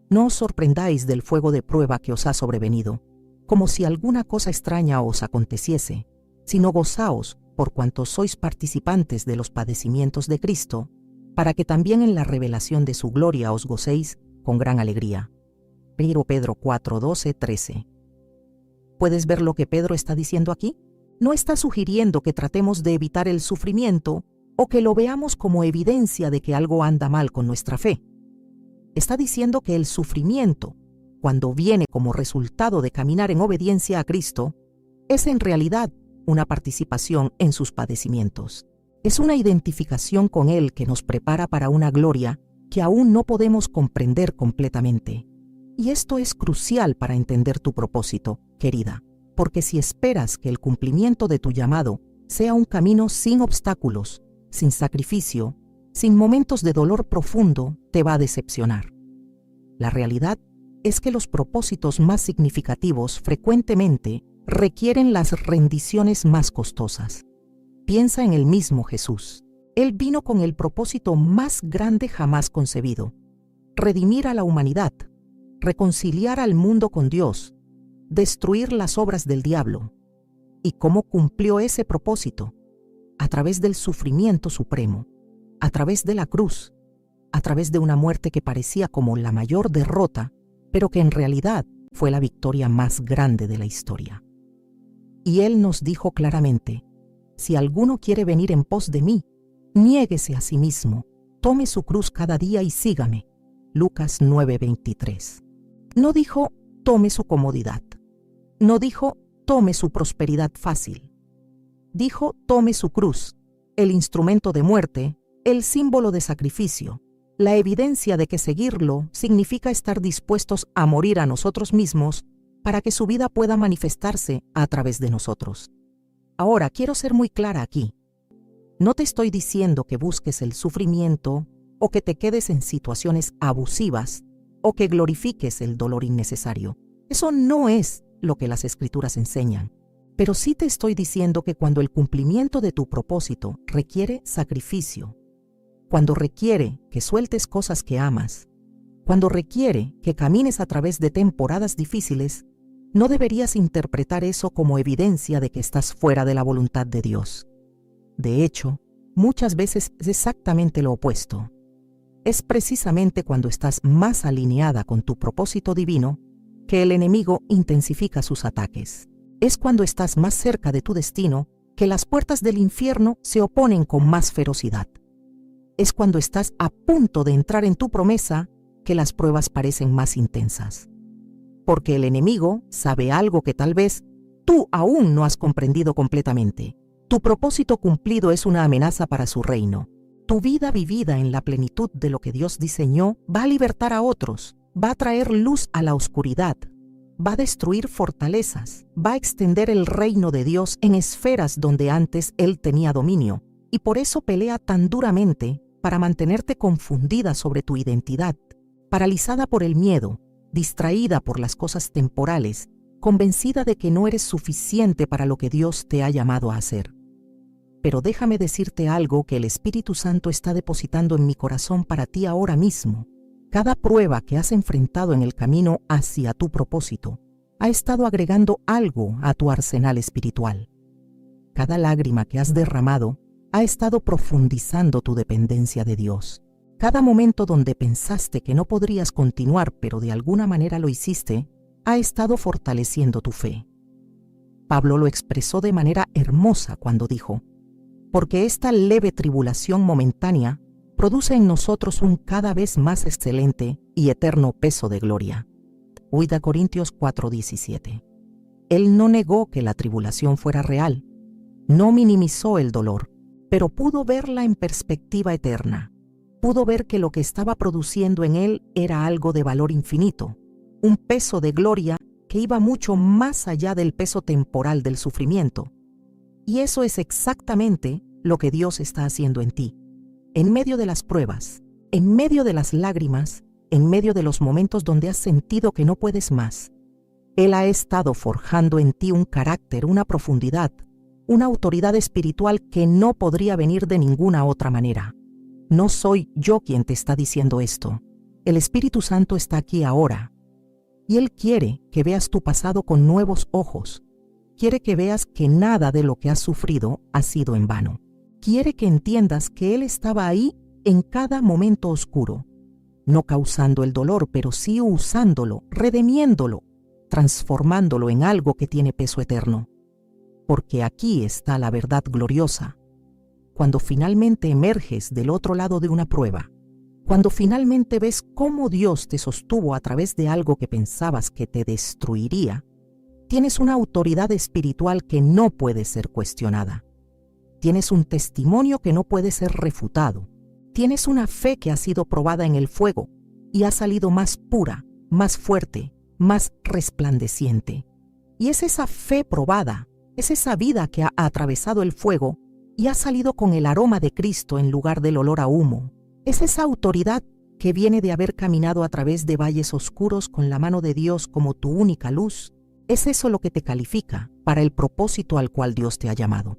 no os sorprendáis del fuego de prueba que os ha sobrevenido, como si alguna cosa extraña os aconteciese, sino gozaos por cuanto sois participantes de los padecimientos de Cristo, para que también en la revelación de su gloria os gocéis con gran alegría. Pedro 4, 12, 13. ¿Puedes ver lo que Pedro está diciendo aquí? No está sugiriendo que tratemos de evitar el sufrimiento o que lo veamos como evidencia de que algo anda mal con nuestra fe. Está diciendo que el sufrimiento, cuando viene como resultado de caminar en obediencia a Cristo, es en realidad una participación en sus padecimientos. Es una identificación con Él que nos prepara para una gloria que aún no podemos comprender completamente. Y esto es crucial para entender tu propósito, querida, porque si esperas que el cumplimiento de tu llamado sea un camino sin obstáculos, sin sacrificio, sin momentos de dolor profundo, te va a decepcionar. La realidad es que los propósitos más significativos frecuentemente requieren las rendiciones más costosas. Piensa en el mismo Jesús. Él vino con el propósito más grande jamás concebido: redimir a la humanidad, reconciliar al mundo con Dios, destruir las obras del diablo. ¿Y cómo cumplió ese propósito? A través del sufrimiento supremo, a través de la cruz, a través de una muerte que parecía como la mayor derrota, pero que en realidad fue la victoria más grande de la historia. Y Él nos dijo claramente: si alguno quiere venir en pos de mí, niéguese a sí mismo, tome su cruz cada día y sígame. Lucas 9:23. No dijo tome su comodidad. No dijo tome su prosperidad fácil. Dijo tome su cruz, el instrumento de muerte, el símbolo de sacrificio, la evidencia de que seguirlo significa estar dispuestos a morir a nosotros mismos para que su vida pueda manifestarse a través de nosotros. Ahora, quiero ser muy clara aquí. No te estoy diciendo que busques el sufrimiento o que te quedes en situaciones abusivas o que glorifiques el dolor innecesario. Eso no es lo que las Escrituras enseñan. Pero sí te estoy diciendo que cuando el cumplimiento de tu propósito requiere sacrificio, cuando requiere que sueltes cosas que amas, cuando requiere que camines a través de temporadas difíciles, no deberías interpretar eso como evidencia de que estás fuera de la voluntad de Dios. De hecho, muchas veces es exactamente lo opuesto. Es precisamente cuando estás más alineada con tu propósito divino que el enemigo intensifica sus ataques. Es cuando estás más cerca de tu destino que las puertas del infierno se oponen con más ferocidad. Es cuando estás a punto de entrar en tu promesa que las pruebas parecen más intensas. Porque el enemigo sabe algo que tal vez tú aún no has comprendido completamente. Tu propósito cumplido es una amenaza para su reino. Tu vida vivida en la plenitud de lo que Dios diseñó va a libertar a otros, va a traer luz a la oscuridad, va a destruir fortalezas, va a extender el reino de Dios en esferas donde antes Él tenía dominio, y por eso pelea tan duramente para mantenerte confundida sobre tu identidad, paralizada por el miedo, distraída por las cosas temporales, convencida de que no eres suficiente para lo que Dios te ha llamado a hacer. Pero déjame decirte algo que el Espíritu Santo está depositando en mi corazón para ti ahora mismo. Cada prueba que has enfrentado en el camino hacia tu propósito ha estado agregando algo a tu arsenal espiritual. Cada lágrima que has derramado ha estado profundizando tu dependencia de Dios. Cada momento donde pensaste que no podrías continuar, pero de alguna manera lo hiciste, ha estado fortaleciendo tu fe. Pablo lo expresó de manera hermosa cuando dijo: porque esta leve tribulación momentánea produce en nosotros un cada vez más excelente y eterno peso de gloria. 2 Corintios 4:17. Él no negó que la tribulación fuera real, no minimizó el dolor, pero pudo verla en perspectiva eterna. Pudo ver que lo que estaba produciendo en él era algo de valor infinito, un peso de gloria que iba mucho más allá del peso temporal del sufrimiento. Y eso es exactamente lo que Dios está haciendo en ti. En medio de las pruebas, en medio de las lágrimas, en medio de los momentos donde has sentido que no puedes más, Él ha estado forjando en ti un carácter, una profundidad, una autoridad espiritual que no podría venir de ninguna otra manera. No soy yo quien te está diciendo esto. El Espíritu Santo está aquí ahora. Y Él quiere que veas tu pasado con nuevos ojos. Quiere que veas que nada de lo que has sufrido ha sido en vano. Quiere que entiendas que Él estaba ahí en cada momento oscuro, no causando el dolor, pero sí usándolo, redimiéndolo, transformándolo en algo que tiene peso eterno. Porque aquí está la verdad gloriosa. Cuando finalmente emerges del otro lado de una prueba, cuando finalmente ves cómo Dios te sostuvo a través de algo que pensabas que te destruiría, tienes una autoridad espiritual que no puede ser cuestionada. Tienes un testimonio que no puede ser refutado. Tienes una fe que ha sido probada en el fuego y ha salido más pura, más fuerte, más resplandeciente. Y es esa fe probada, es esa vida que ha atravesado el fuego y ha salido con el aroma de Cristo en lugar del olor a humo. Es esa autoridad que viene de haber caminado a través de valles oscuros con la mano de Dios como tu única luz. Es eso lo que te califica para el propósito al cual Dios te ha llamado.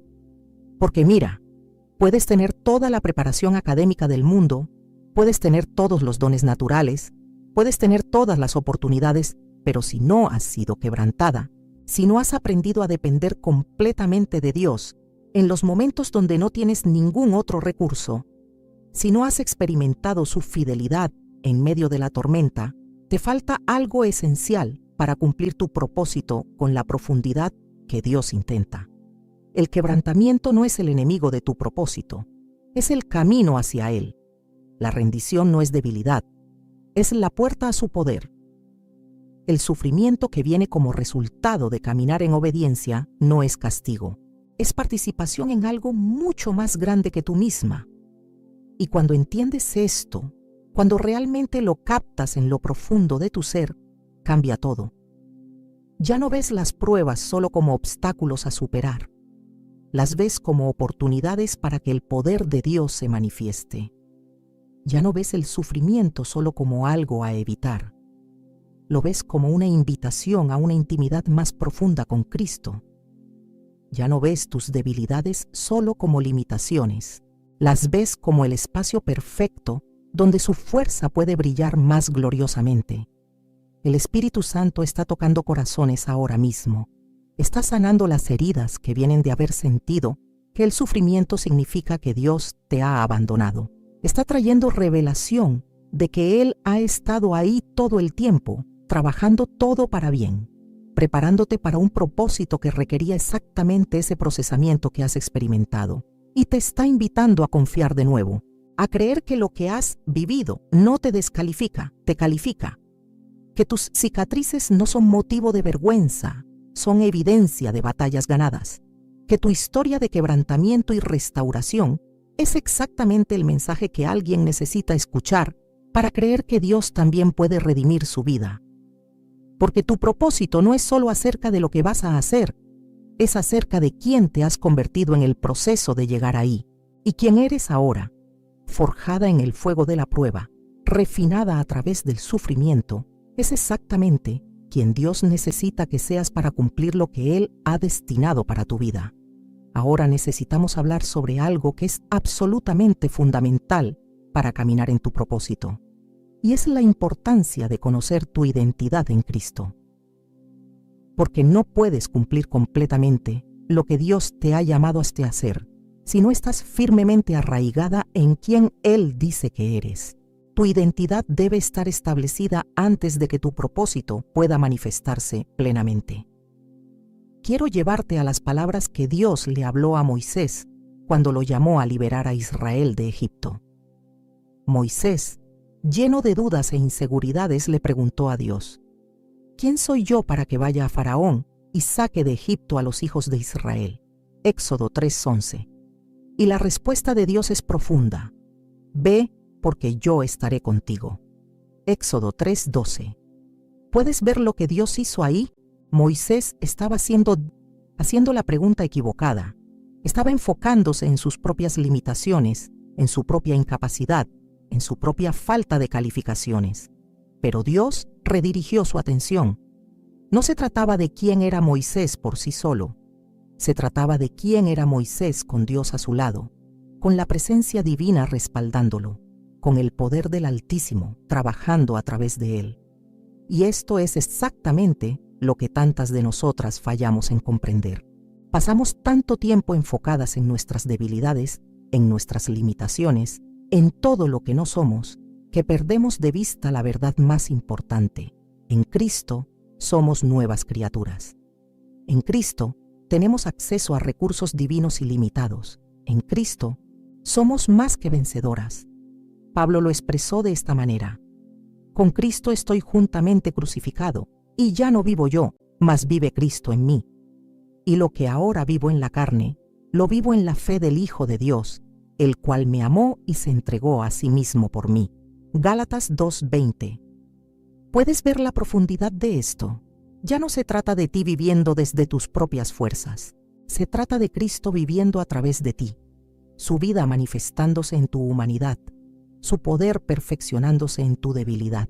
Porque mira, puedes tener toda la preparación académica del mundo, puedes tener todos los dones naturales, puedes tener todas las oportunidades, pero si no has sido quebrantada, si no has aprendido a depender completamente de Dios en los momentos donde no tienes ningún otro recurso, si no has experimentado su fidelidad en medio de la tormenta, te falta algo esencial para cumplir tu propósito con la profundidad que Dios intenta. El quebrantamiento no es el enemigo de tu propósito, es el camino hacia él. La rendición no es debilidad, es la puerta a su poder. El sufrimiento que viene como resultado de caminar en obediencia no es castigo, es participación en algo mucho más grande que tú misma. Y cuando entiendes esto, cuando realmente lo captas en lo profundo de tu ser, cambia todo. Ya no ves las pruebas solo como obstáculos a superar. Las ves como oportunidades para que el poder de Dios se manifieste. Ya no ves el sufrimiento solo como algo a evitar. Lo ves como una invitación a una intimidad más profunda con Cristo. Ya no ves tus debilidades solo como limitaciones. Las ves como el espacio perfecto donde su fuerza puede brillar más gloriosamente. El Espíritu Santo está tocando corazones ahora mismo. Está sanando las heridas que vienen de haber sentido que el sufrimiento significa que Dios te ha abandonado. Está trayendo revelación de que Él ha estado ahí todo el tiempo, trabajando todo para bien, preparándote para un propósito que requería exactamente ese procesamiento que has experimentado. Y te está invitando a confiar de nuevo, a creer que lo que has vivido no te descalifica, te califica. Que tus cicatrices no son motivo de vergüenza, son evidencia de batallas ganadas. Que tu historia de quebrantamiento y restauración es exactamente el mensaje que alguien necesita escuchar para creer que Dios también puede redimir su vida. Porque tu propósito no es solo acerca de lo que vas a hacer, es acerca de quién te has convertido en el proceso de llegar ahí y quién eres ahora, forjada en el fuego de la prueba, refinada a través del sufrimiento, es exactamente quien Dios necesita que seas para cumplir lo que Él ha destinado para tu vida. Ahora necesitamos hablar sobre algo que es absolutamente fundamental para caminar en tu propósito, y es la importancia de conocer tu identidad en Cristo. Porque no puedes cumplir completamente lo que Dios te ha llamado a hacer si no estás firmemente arraigada en quien Él dice que eres. Tu identidad debe estar establecida antes de que tu propósito pueda manifestarse plenamente. Quiero llevarte a las palabras que Dios le habló a Moisés cuando lo llamó a liberar a Israel de Egipto. Moisés, lleno de dudas e inseguridades, le preguntó a Dios: ¿Quién soy yo para que vaya a Faraón y saque de Egipto a los hijos de Israel? Éxodo 3:11. Y la respuesta de Dios es profunda: Ve, porque yo estaré contigo. Éxodo 3:12. ¿Puedes ver lo que Dios hizo ahí? Moisés estaba haciendo la pregunta equivocada. Estaba enfocándose en sus propias limitaciones, en su propia incapacidad, en su propia falta de calificaciones. Pero Dios redirigió su atención. No se trataba de quién era Moisés por sí solo. Se trataba de quién era Moisés con Dios a su lado, con la presencia divina respaldándolo, con el poder del Altísimo trabajando a través de él. Y esto es exactamente lo que tantas de nosotras fallamos en comprender. Pasamos tanto tiempo enfocadas en nuestras debilidades, en nuestras limitaciones, en todo lo que no somos, que perdemos de vista la verdad más importante. En Cristo somos nuevas criaturas. En Cristo tenemos acceso a recursos divinos ilimitados. En Cristo somos más que vencedoras. Pablo lo expresó de esta manera: con Cristo estoy juntamente crucificado, y ya no vivo yo, mas vive Cristo en mí. Y lo que ahora vivo en la carne, lo vivo en la fe del Hijo de Dios, el cual me amó y se entregó a sí mismo por mí. Gálatas 2:20. ¿Puedes ver la profundidad de esto? Ya no se trata de ti viviendo desde tus propias fuerzas. Se trata de Cristo viviendo a través de ti, su vida manifestándose en tu humanidad, su poder perfeccionándose en tu debilidad.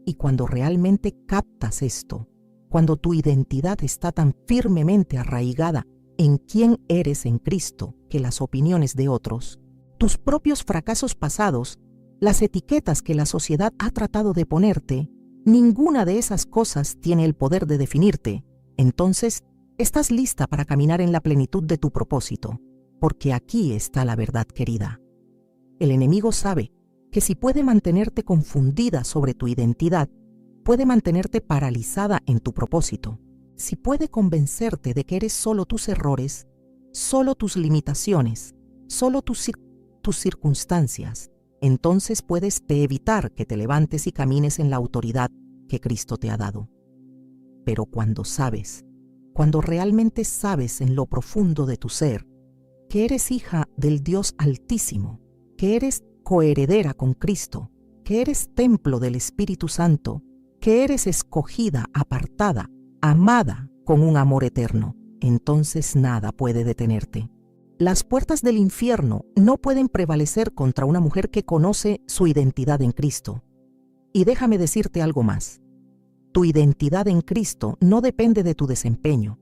Y cuando realmente captas esto, cuando tu identidad está tan firmemente arraigada en quién eres en Cristo que las opiniones de otros, tus propios fracasos pasados, las etiquetas que la sociedad ha tratado de ponerte, ninguna de esas cosas tiene el poder de definirte, entonces estás lista para caminar en la plenitud de tu propósito, porque aquí está la verdad, querida. El enemigo sabe que si puede mantenerte confundida sobre tu identidad, puede mantenerte paralizada en tu propósito. Si puede convencerte de que eres solo tus errores, solo tus limitaciones, solo tus circunstancias, entonces puedes evitar que te levantes y camines en la autoridad que Cristo te ha dado. Pero cuando realmente sabes en lo profundo de tu ser, que eres hija del Dios Altísimo, que eres coheredera con Cristo, que eres templo del Espíritu Santo, que eres escogida, apartada, amada con un amor eterno, entonces nada puede detenerte. Las puertas del infierno no pueden prevalecer contra una mujer que conoce su identidad en Cristo. Y déjame decirte algo más. Tu identidad en Cristo no depende de tu desempeño.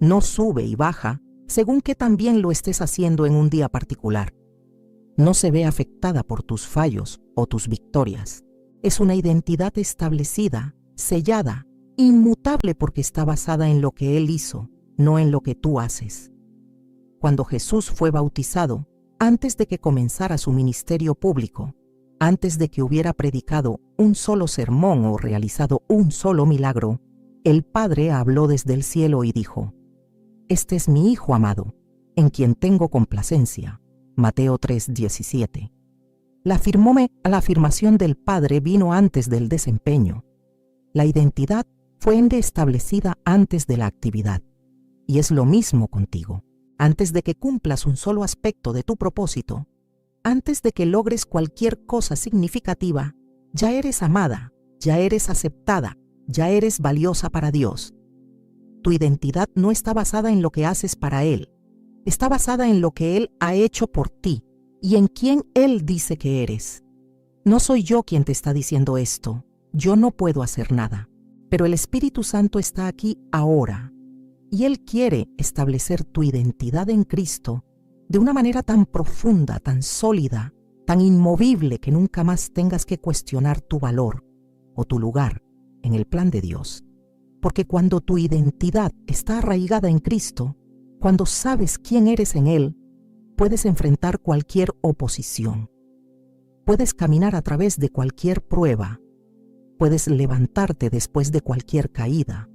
No sube y baja según que también lo estés haciendo en un día particular. No se ve afectada por tus fallos o tus victorias. Es una identidad establecida, sellada, inmutable porque está basada en lo que Él hizo, no en lo que tú haces. Cuando Jesús fue bautizado, antes de que comenzara su ministerio público, antes de que hubiera predicado un solo sermón o realizado un solo milagro, el Padre habló desde el cielo y dijo: «Este es mi Hijo amado, en quien tengo complacencia». Mateo 3:17. La afirmación del Padre vino antes del desempeño. La identidad fue establecida antes de la actividad. Y es lo mismo contigo. Antes de que cumplas un solo aspecto de tu propósito, antes de que logres cualquier cosa significativa, ya eres amada, ya eres aceptada, Ya eres valiosa para Dios. Tu identidad no está basada en lo que haces para Él. Está basada en lo que Él ha hecho por ti y en quién Él dice que eres. No soy yo quien te está diciendo esto. Yo no puedo hacer nada. Pero el Espíritu Santo está aquí ahora. Y Él quiere establecer tu identidad en Cristo de una manera tan profunda, tan sólida, tan inmovible que nunca más tengas que cuestionar tu valor o tu lugar en el plan de Dios. Porque cuando tu identidad está arraigada en Cristo, cuando sabes quién eres en Él, puedes enfrentar cualquier oposición. Puedes caminar a través de cualquier prueba. Puedes levantarte después de cualquier caída.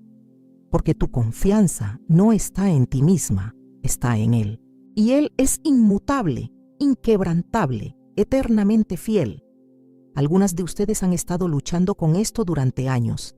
Porque tu confianza no está en ti misma, está en Él. Y Él es inmutable, inquebrantable, eternamente fiel. Algunas de ustedes han estado luchando con esto durante años.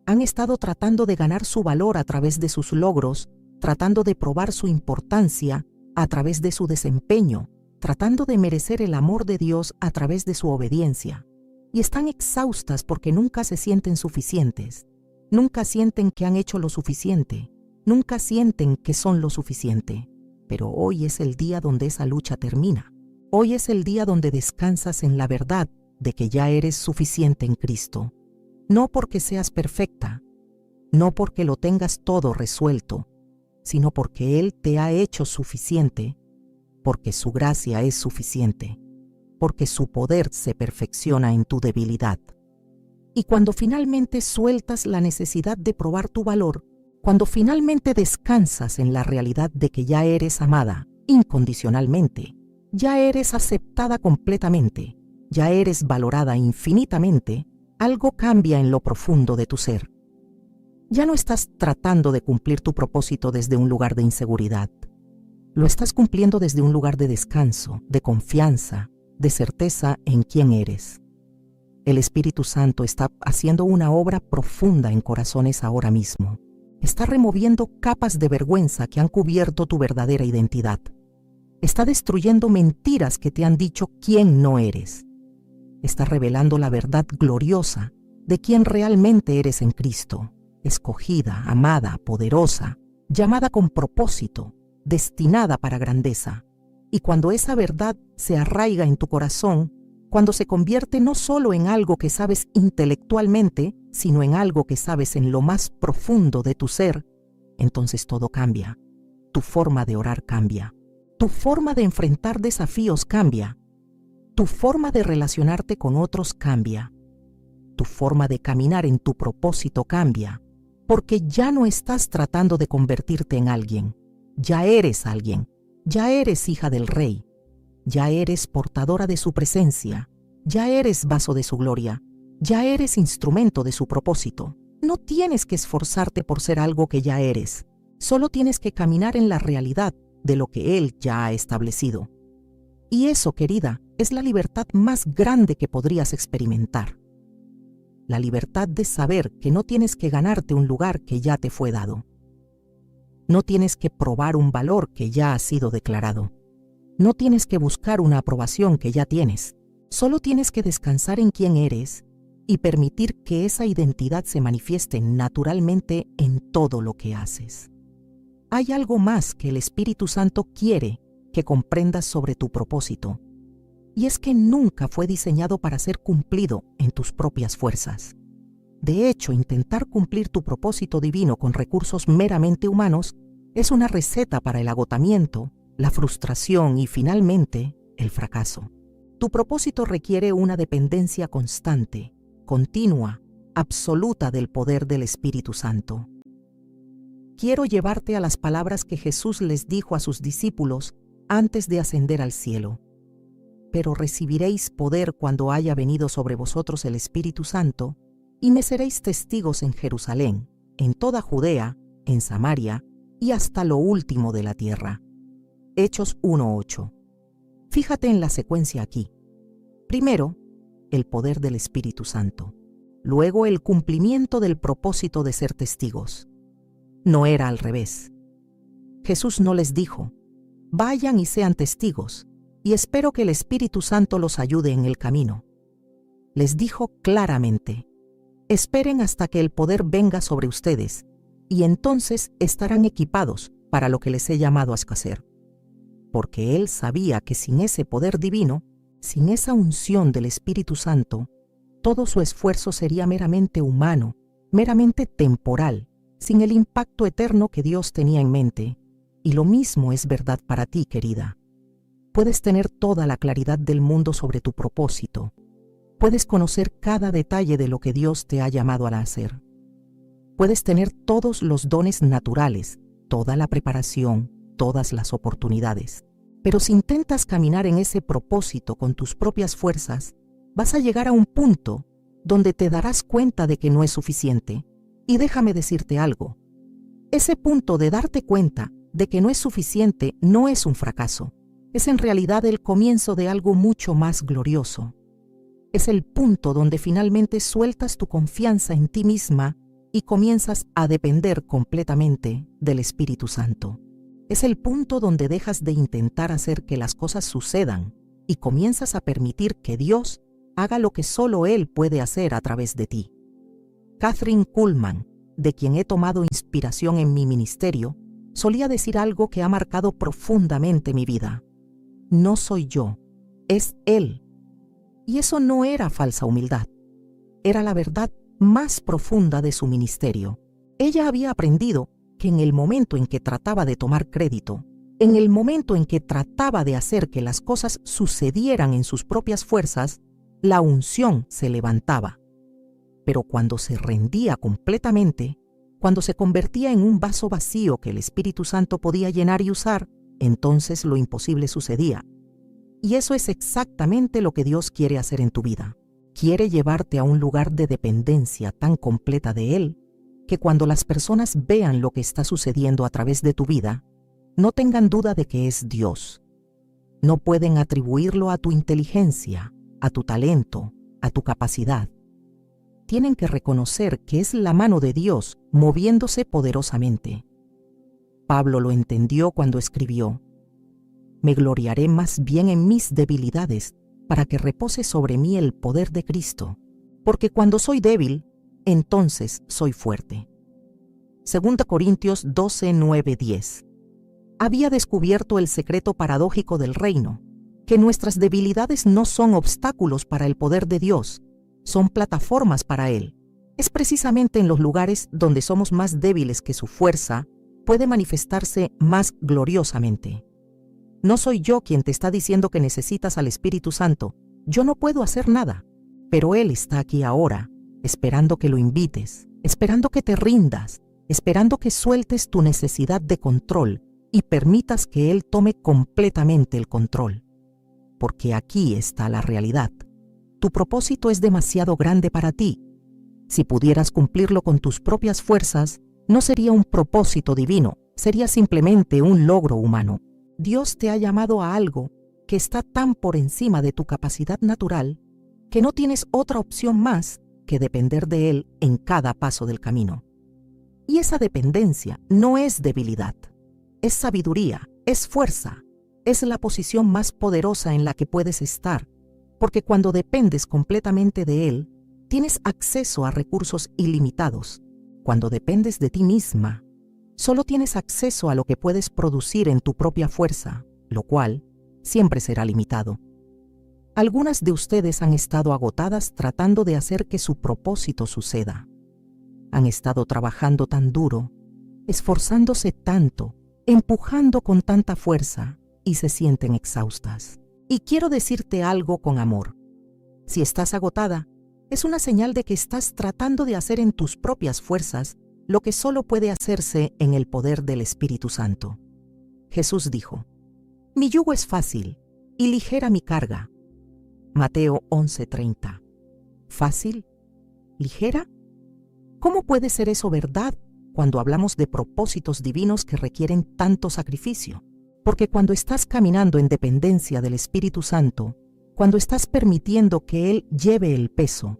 Han estado tratando de ganar su valor a través de sus logros, tratando de probar su importancia a través de su desempeño, tratando de merecer el amor de Dios a través de su obediencia. Y están exhaustas porque nunca se sienten suficientes. Nunca sienten que han hecho lo suficiente. Nunca sienten que son lo suficiente. Pero hoy es el día donde esa lucha termina. Hoy es el día donde descansas en la verdad de que ya eres suficiente en Cristo. No porque seas perfecta, no porque lo tengas todo resuelto, sino porque Él te ha hecho suficiente, porque su gracia es suficiente, porque su poder se perfecciona en tu debilidad. Y cuando finalmente sueltas la necesidad de probar tu valor, cuando finalmente descansas en la realidad de que ya eres amada incondicionalmente, ya eres aceptada completamente, ya eres valorada infinitamente, algo cambia en lo profundo de tu ser. Ya no estás tratando de cumplir tu propósito desde un lugar de inseguridad. Lo estás cumpliendo desde un lugar de descanso, de confianza, de certeza en quién eres. El Espíritu Santo está haciendo una obra profunda en corazones ahora mismo. Está removiendo capas de vergüenza que han cubierto tu verdadera identidad. Está destruyendo mentiras que te han dicho quién no eres. Está revelando la verdad gloriosa de quién realmente eres en Cristo, escogida, amada, poderosa, llamada con propósito, destinada para grandeza. Y cuando esa verdad se arraiga en tu corazón, cuando se convierte no solo en algo que sabes intelectualmente, sino en algo que sabes en lo más profundo de tu ser, entonces todo cambia. Tu forma de orar cambia. Tu forma de enfrentar desafíos cambia. Tu forma de relacionarte con otros cambia. Tu forma de caminar en tu propósito cambia, porque ya no estás tratando de convertirte en alguien. Ya eres alguien. Ya eres hija del Rey. Ya eres portadora de su presencia. Ya eres vaso de su gloria. Ya eres instrumento de su propósito. No tienes que esforzarte por ser algo que ya eres. Solo tienes que caminar en la realidad de lo que Él ya ha establecido. Y eso, querida, es la libertad más grande que podrías experimentar. La libertad de saber que no tienes que ganarte un lugar que ya te fue dado. No tienes que probar un valor que ya ha sido declarado. No tienes que buscar una aprobación que ya tienes. Solo tienes que descansar en quién eres y permitir que esa identidad se manifieste naturalmente en todo lo que haces. Hay algo más que el Espíritu Santo quiere que comprendas sobre tu propósito, y es que nunca fue diseñado para ser cumplido en tus propias fuerzas. De hecho, intentar cumplir tu propósito divino con recursos meramente humanos es una receta para el agotamiento, la frustración y, finalmente, el fracaso. Tu propósito requiere una dependencia constante, continua, absoluta del poder del Espíritu Santo. Quiero llevarte a las palabras que Jesús les dijo a sus discípulos antes de ascender al cielo. Pero recibiréis poder cuando haya venido sobre vosotros el Espíritu Santo, y me seréis testigos en Jerusalén, en toda Judea, en Samaria y hasta lo último de la tierra. Hechos 1:8. Fíjate en la secuencia aquí. Primero, el poder del Espíritu Santo. Luego, el cumplimiento del propósito de ser testigos. No era al revés. Jesús no les dijo, vayan y sean testigos, y espero que el Espíritu Santo los ayude en el camino. Les dijo claramente, Esperen hasta que el poder venga sobre ustedes, y entonces estarán equipados para lo que les he llamado a hacer. Porque Él sabía que sin ese poder divino, sin esa unción del Espíritu Santo, todo su esfuerzo sería meramente humano, meramente temporal, sin el impacto eterno que Dios tenía en mente. Y lo mismo es verdad para ti, querida. Puedes tener toda la claridad del mundo sobre tu propósito. Puedes conocer cada detalle de lo que Dios te ha llamado a hacer. Puedes tener todos los dones naturales, toda la preparación, todas las oportunidades. Pero si intentas caminar en ese propósito con tus propias fuerzas, vas a llegar a un punto donde te darás cuenta de que no es suficiente. Y déjame decirte algo. Ese punto de darte cuenta de que no es suficiente no es un fracaso. Es en realidad el comienzo de algo mucho más glorioso. Es el punto donde finalmente sueltas tu confianza en ti misma y comienzas a depender completamente del Espíritu Santo. Es el punto donde dejas de intentar hacer que las cosas sucedan y comienzas a permitir que Dios haga lo que solo Él puede hacer a través de ti. Kathryn Kuhlman, de quien he tomado inspiración en mi ministerio, solía decir algo que ha marcado profundamente mi vida. No soy yo, es Él. Y eso no era falsa humildad, era la verdad más profunda de su ministerio. Ella había aprendido que en el momento en que trataba de tomar crédito, en el momento en que trataba de hacer que las cosas sucedieran en sus propias fuerzas, la unción se levantaba. Pero cuando se rendía completamente, cuando se convertía en un vaso vacío que el Espíritu Santo podía llenar y usar, entonces lo imposible sucedía. Y eso es exactamente lo que Dios quiere hacer en tu vida. Quiere llevarte a un lugar de dependencia tan completa de Él, que cuando las personas vean lo que está sucediendo a través de tu vida, no tengan duda de que es Dios. No pueden atribuirlo a tu inteligencia, a tu talento, a tu capacidad. Tienen que reconocer que es la mano de Dios moviéndose poderosamente. Pablo lo entendió cuando escribió: «Me gloriaré más bien en mis debilidades, para que repose sobre mí el poder de Cristo, porque cuando soy débil, entonces soy fuerte». 2 Corintios 12, 9, 10. Había descubierto el secreto paradójico del reino, que nuestras debilidades no son obstáculos para el poder de Dios, son plataformas para Él. Es precisamente en los lugares donde somos más débiles que su fuerza puede manifestarse más gloriosamente. No soy yo quien te está diciendo que necesitas al Espíritu Santo. Yo no puedo hacer nada, pero Él está aquí ahora, esperando que lo invites, esperando que te rindas, esperando que sueltes tu necesidad de control y permitas que Él tome completamente el control. Porque aquí está la realidad. Tu propósito es demasiado grande para ti. Si pudieras cumplirlo con tus propias fuerzas, no sería un propósito divino, sería simplemente un logro humano. Dios te ha llamado a algo que está tan por encima de tu capacidad natural que no tienes otra opción más que depender de Él en cada paso del camino. Y esa dependencia no es debilidad, es sabiduría, es fuerza, es la posición más poderosa en la que puedes estar, porque cuando dependes completamente de Él, tienes acceso a recursos ilimitados. Cuando dependes de ti misma, solo tienes acceso a lo que puedes producir en tu propia fuerza, lo cual siempre será limitado. Algunas de ustedes han estado agotadas tratando de hacer que su propósito suceda. Han estado trabajando tan duro, esforzándose tanto, empujando con tanta fuerza y se sienten exhaustas. Y quiero decirte algo con amor. Si estás agotada, es una señal de que estás tratando de hacer en tus propias fuerzas lo que solo puede hacerse en el poder del Espíritu Santo. Jesús dijo: «Mi yugo es fácil y ligera mi carga». Mateo 11:30. ¿Fácil? ¿Ligera? ¿Cómo puede ser eso verdad cuando hablamos de propósitos divinos que requieren tanto sacrificio? Porque cuando estás caminando en dependencia del Espíritu Santo, cuando estás permitiendo que Él lleve el peso,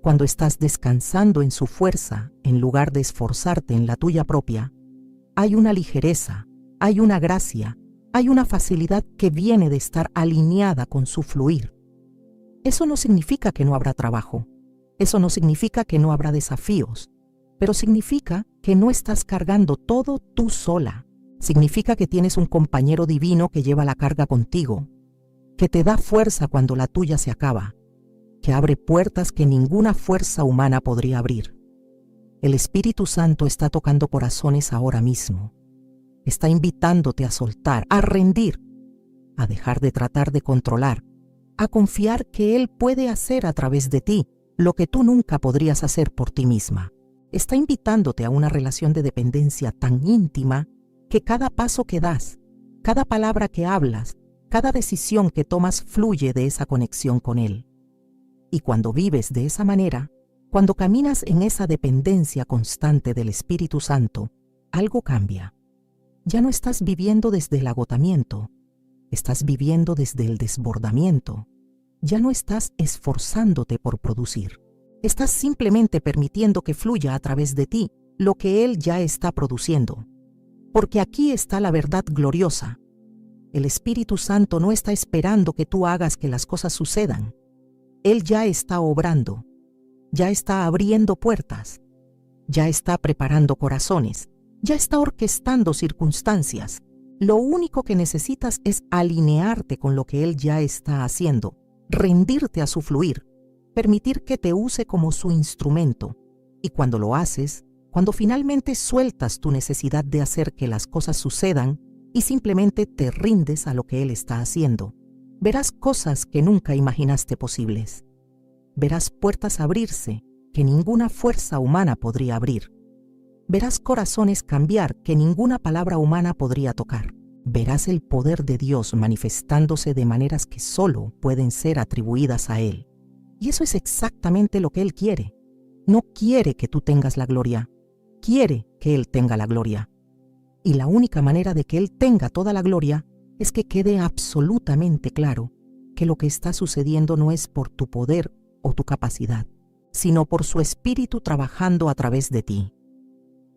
cuando estás descansando en su fuerza en lugar de esforzarte en la tuya propia, hay una ligereza, hay una gracia, hay una facilidad que viene de estar alineada con su fluir. Eso no significa que no habrá trabajo. Eso no significa que no habrá desafíos, pero significa que no estás cargando todo tú sola. Significa que tienes un compañero divino que lleva la carga contigo, que te da fuerza cuando la tuya se acaba, que abre puertas que ninguna fuerza humana podría abrir. El Espíritu Santo está tocando corazones ahora mismo. Está invitándote a soltar, a rendir, a dejar de tratar de controlar, a confiar que Él puede hacer a través de ti lo que tú nunca podrías hacer por ti misma. Está invitándote a una relación de dependencia tan íntima que cada paso que das, cada palabra que hablas, cada decisión que tomas fluye de esa conexión con Él. Y cuando vives de esa manera, cuando caminas en esa dependencia constante del Espíritu Santo, algo cambia. Ya no estás viviendo desde el agotamiento, estás viviendo desde el desbordamiento. Ya no estás esforzándote por producir. Estás simplemente permitiendo que fluya a través de ti lo que Él ya está produciendo. Porque aquí está la verdad gloriosa. El Espíritu Santo no está esperando que tú hagas que las cosas sucedan. Él ya está obrando, ya está abriendo puertas, ya está preparando corazones, ya está orquestando circunstancias. Lo único que necesitas es alinearte con lo que Él ya está haciendo, rendirte a su fluir, permitir que te use como su instrumento. Y cuando lo haces, cuando finalmente sueltas tu necesidad de hacer que las cosas sucedan y simplemente te rindes a lo que Él está haciendo, verás cosas que nunca imaginaste posibles. Verás puertas abrirse que ninguna fuerza humana podría abrir. Verás corazones cambiar que ninguna palabra humana podría tocar. Verás el poder de Dios manifestándose de maneras que solo pueden ser atribuidas a Él. Y eso es exactamente lo que Él quiere. No quiere que tú tengas la gloria, quiere que Él tenga la gloria. Y la única manera de que Él tenga toda la gloria es que quede absolutamente claro que lo que está sucediendo no es por tu poder o tu capacidad, sino por su Espíritu trabajando a través de ti.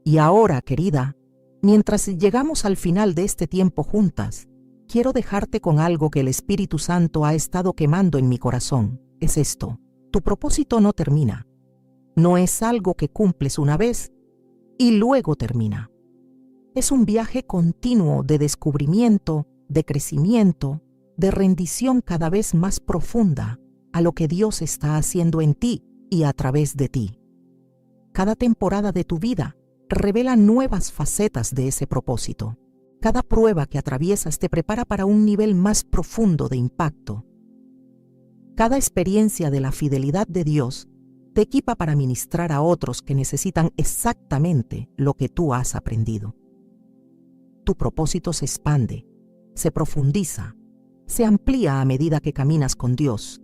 Y ahora, querida, mientras llegamos al final de este tiempo juntas, quiero dejarte con algo que el Espíritu Santo ha estado quemando en mi corazón. Es esto: tu propósito no termina. No es algo que cumples una vez y luego termina. Es un viaje continuo de descubrimiento, de crecimiento, de rendición cada vez más profunda a lo que Dios está haciendo en ti y a través de ti. Cada temporada de tu vida revela nuevas facetas de ese propósito. Cada prueba que atraviesas te prepara para un nivel más profundo de impacto. Cada experiencia de la fidelidad de Dios te equipa para ministrar a otros que necesitan exactamente lo que tú has aprendido. Tu propósito se expande, se profundiza, se amplía a medida que caminas con Dios.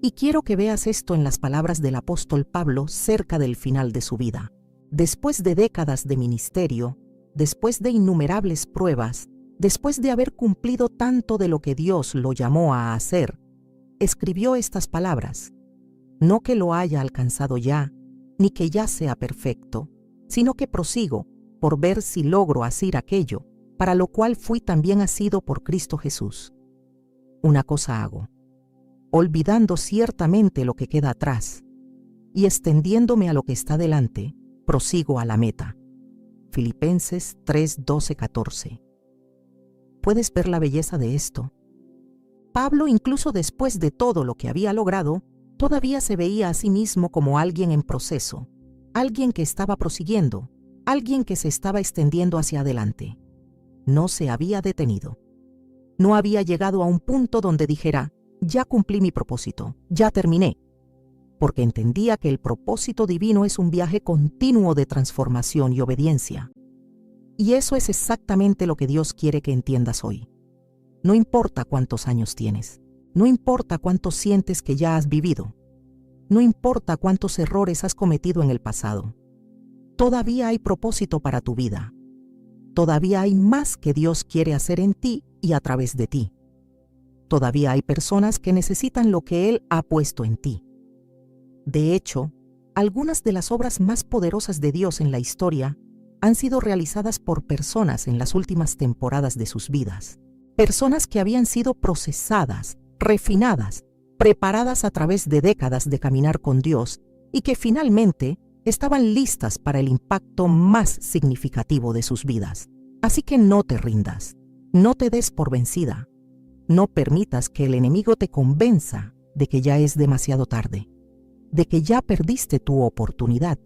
Y quiero que veas esto en las palabras del apóstol Pablo cerca del final de su vida. Después de décadas de ministerio, después de innumerables pruebas, después de haber cumplido tanto de lo que Dios lo llamó a hacer, escribió estas palabras: no que lo haya alcanzado ya, ni que ya sea perfecto, sino que prosigo por ver si logro hacer aquello, para lo cual fui también asido por Cristo Jesús. Una cosa hago, olvidando ciertamente lo que queda atrás, y extendiéndome a lo que está delante, prosigo a la meta. Filipenses 3:12-14. ¿Puedes ver la belleza de esto? Pablo, incluso después de todo lo que había logrado, todavía se veía a sí mismo como alguien en proceso, alguien que estaba prosiguiendo, alguien que se estaba extendiendo hacia adelante. No se había detenido. No había llegado a un punto donde dijera: ya cumplí mi propósito, ya terminé, porque entendía que el propósito divino es un viaje continuo de transformación y obediencia. Y eso es exactamente lo que Dios quiere que entiendas hoy. No importa cuántos años tienes, no importa cuánto sientes que ya has vivido, no importa cuántos errores has cometido en el pasado, todavía hay propósito para tu vida. Todavía hay más que Dios quiere hacer en ti y a través de ti. Todavía hay personas que necesitan lo que Él ha puesto en ti. De hecho, algunas de las obras más poderosas de Dios en la historia han sido realizadas por personas en las últimas temporadas de sus vidas. Personas que habían sido procesadas, refinadas, preparadas a través de décadas de caminar con Dios y que finalmente estaban listas para el impacto más significativo de sus vidas. Así que no te rindas, no te des por vencida, no permitas que el enemigo te convenza de que ya es demasiado tarde, de que ya perdiste tu oportunidad,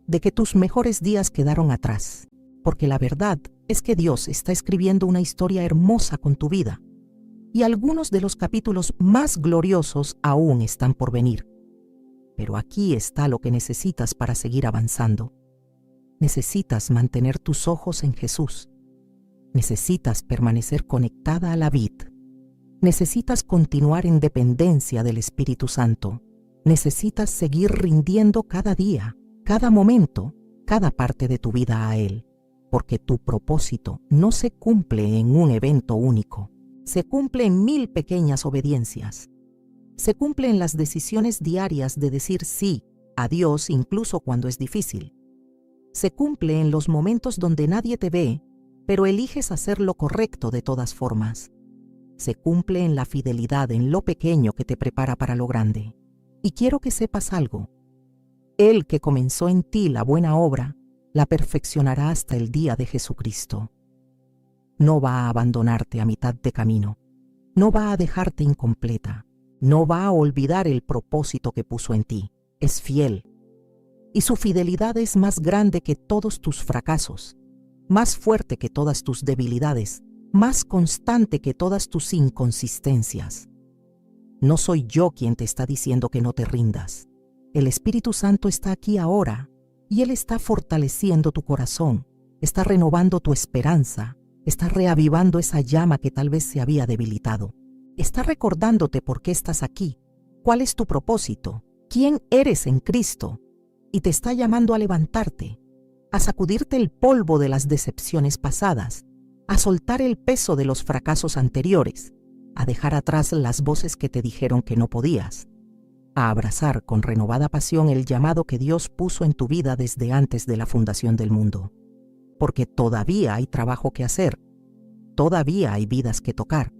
de que tus mejores días quedaron atrás, porque la verdad es que Dios está escribiendo una historia hermosa con tu vida, y algunos de los capítulos más gloriosos aún están por venir. Pero aquí está lo que necesitas para seguir avanzando. Necesitas mantener tus ojos en Jesús. Necesitas permanecer conectada a la vid. Necesitas continuar en dependencia del Espíritu Santo. Necesitas seguir rindiendo cada día, cada momento, cada parte de tu vida a Él, porque tu propósito no se cumple en un evento único. Se cumple en 1000 pequeñas obediencias. Se cumple en las decisiones diarias de decir sí a Dios incluso cuando es difícil. Se cumple en los momentos donde nadie te ve, pero eliges hacer lo correcto de todas formas. Se cumple en la fidelidad en lo pequeño que te prepara para lo grande. Y quiero que sepas algo. Él que comenzó en ti la buena obra, la perfeccionará hasta el día de Jesucristo. No va a abandonarte a mitad de camino. No va a dejarte incompleta. No va a olvidar el propósito que puso en ti. Es fiel. Y su fidelidad es más grande que todos tus fracasos, más fuerte que todas tus debilidades, más constante que todas tus inconsistencias. No soy yo quien te está diciendo que no te rindas. El Espíritu Santo está aquí ahora y Él está fortaleciendo tu corazón, está renovando tu esperanza, está reavivando esa llama que tal vez se había debilitado. Está recordándote por qué estás aquí, cuál es tu propósito, quién eres en Cristo, y te está llamando a levantarte, a sacudirte el polvo de las decepciones pasadas, a soltar el peso de los fracasos anteriores, a dejar atrás las voces que te dijeron que no podías, a abrazar con renovada pasión el llamado que Dios puso en tu vida desde antes de la fundación del mundo. Porque todavía hay trabajo que hacer, todavía hay vidas que tocar,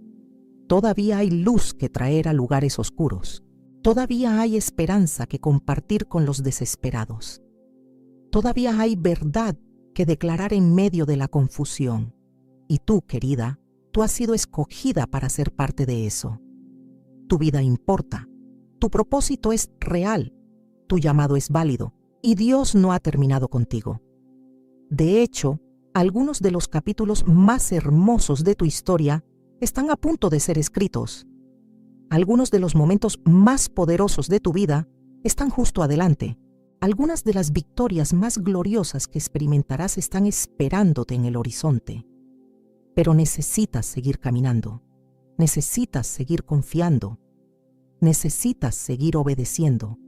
todavía hay luz que traer a lugares oscuros. Todavía hay esperanza que compartir con los desesperados. Todavía hay verdad que declarar en medio de la confusión. Y tú, querida, tú has sido escogida para ser parte de eso. Tu vida importa. Tu propósito es real. Tu llamado es válido. Y Dios no ha terminado contigo. De hecho, algunos de los capítulos más hermosos de tu historia están a punto de ser escritos. Algunos de los momentos más poderosos de tu vida están justo adelante. Algunas de las victorias más gloriosas que experimentarás están esperándote en el horizonte. Pero necesitas seguir caminando. Necesitas seguir confiando. Necesitas seguir obedeciendo.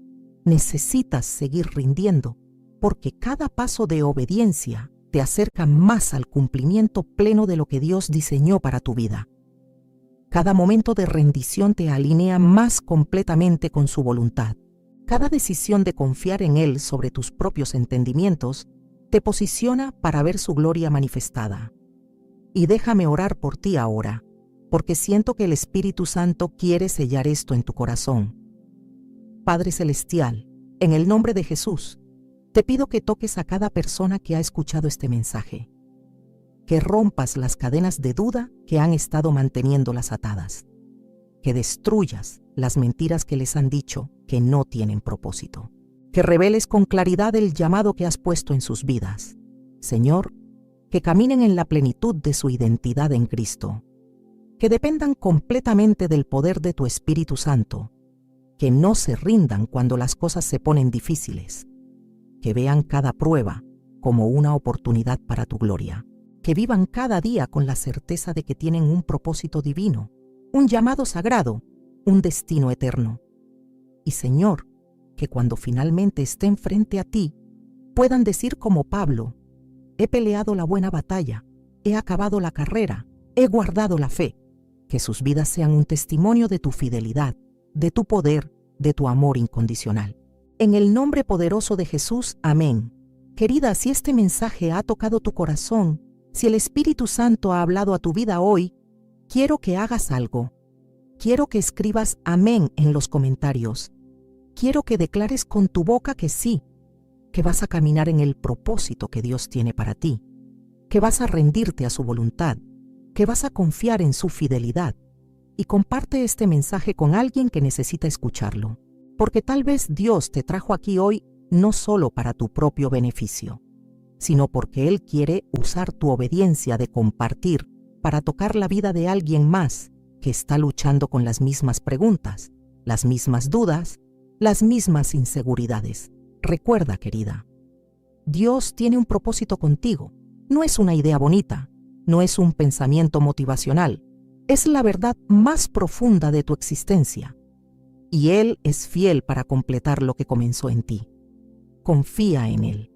Necesitas seguir rindiendo, porque cada paso de obediencia te acerca más al cumplimiento pleno de lo que Dios diseñó para tu vida. Cada momento de rendición te alinea más completamente con su voluntad. Cada decisión de confiar en Él sobre tus propios entendimientos te posiciona para ver su gloria manifestada. Y déjame orar por ti ahora, porque siento que el Espíritu Santo quiere sellar esto en tu corazón. Padre Celestial, en el nombre de Jesús, te pido que toques a cada persona que ha escuchado este mensaje. Que rompas las cadenas de duda que han estado manteniéndolas atadas. Que destruyas las mentiras que les han dicho que no tienen propósito. Que reveles con claridad el llamado que has puesto en sus vidas. Señor, que caminen en la plenitud de su identidad en Cristo. Que dependan completamente del poder de tu Espíritu Santo. Que no se rindan cuando las cosas se ponen difíciles. Que vean cada prueba como una oportunidad para tu gloria. Que vivan cada día con la certeza de que tienen un propósito divino, un llamado sagrado, un destino eterno. Y Señor, que cuando finalmente estén frente a ti, puedan decir como Pablo: he peleado la buena batalla, he acabado la carrera, he guardado la fe. Que sus vidas sean un testimonio de tu fidelidad, de tu poder, de tu amor incondicional. En el nombre poderoso de Jesús, amén. Querida, si este mensaje ha tocado tu corazón, si el Espíritu Santo ha hablado a tu vida hoy, quiero que hagas algo. Quiero que escribas amén en los comentarios. quiero que declares con tu boca que sí, que vas a caminar en el propósito que Dios tiene para ti, que vas a rendirte a su voluntad, que vas a confiar en su fidelidad. Y comparte este mensaje con alguien que necesita escucharlo, porque tal vez Dios te trajo aquí hoy no solo para tu propio beneficio, sino porque Él quiere usar tu obediencia de compartir para tocar la vida de alguien más que está luchando con las mismas preguntas, las mismas dudas, las mismas inseguridades. Recuerda, querida, Dios tiene un propósito contigo. No es una idea bonita, no es un pensamiento motivacional, es la verdad más profunda de tu existencia. Y Él es fiel para completar lo que comenzó en ti. Confía en Él.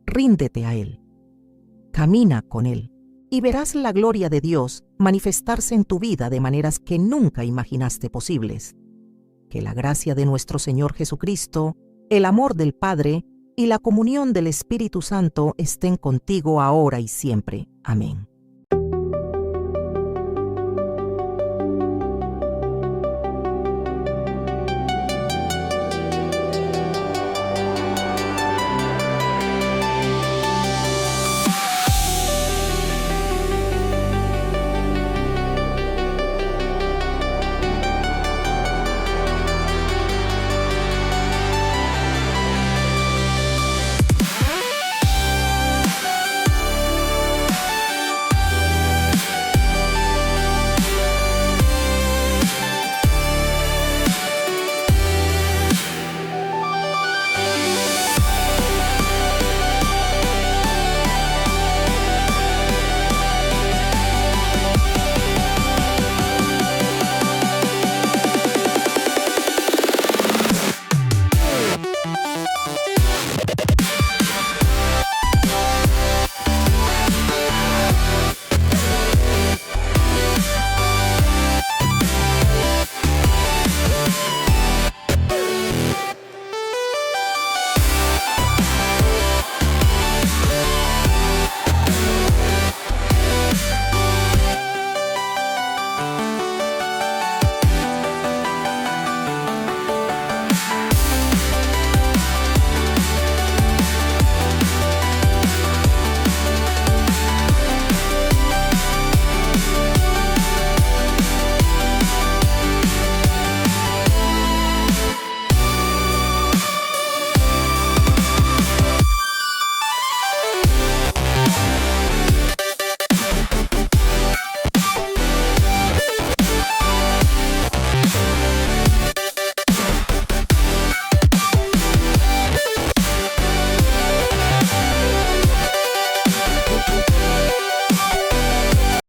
Ríndete a Él. Camina con Él. Y verás la gloria de Dios manifestarse en tu vida de maneras que nunca imaginaste posibles. Que la gracia de nuestro Señor Jesucristo, el amor del Padre y la comunión del Espíritu Santo estén contigo ahora y siempre. Amén.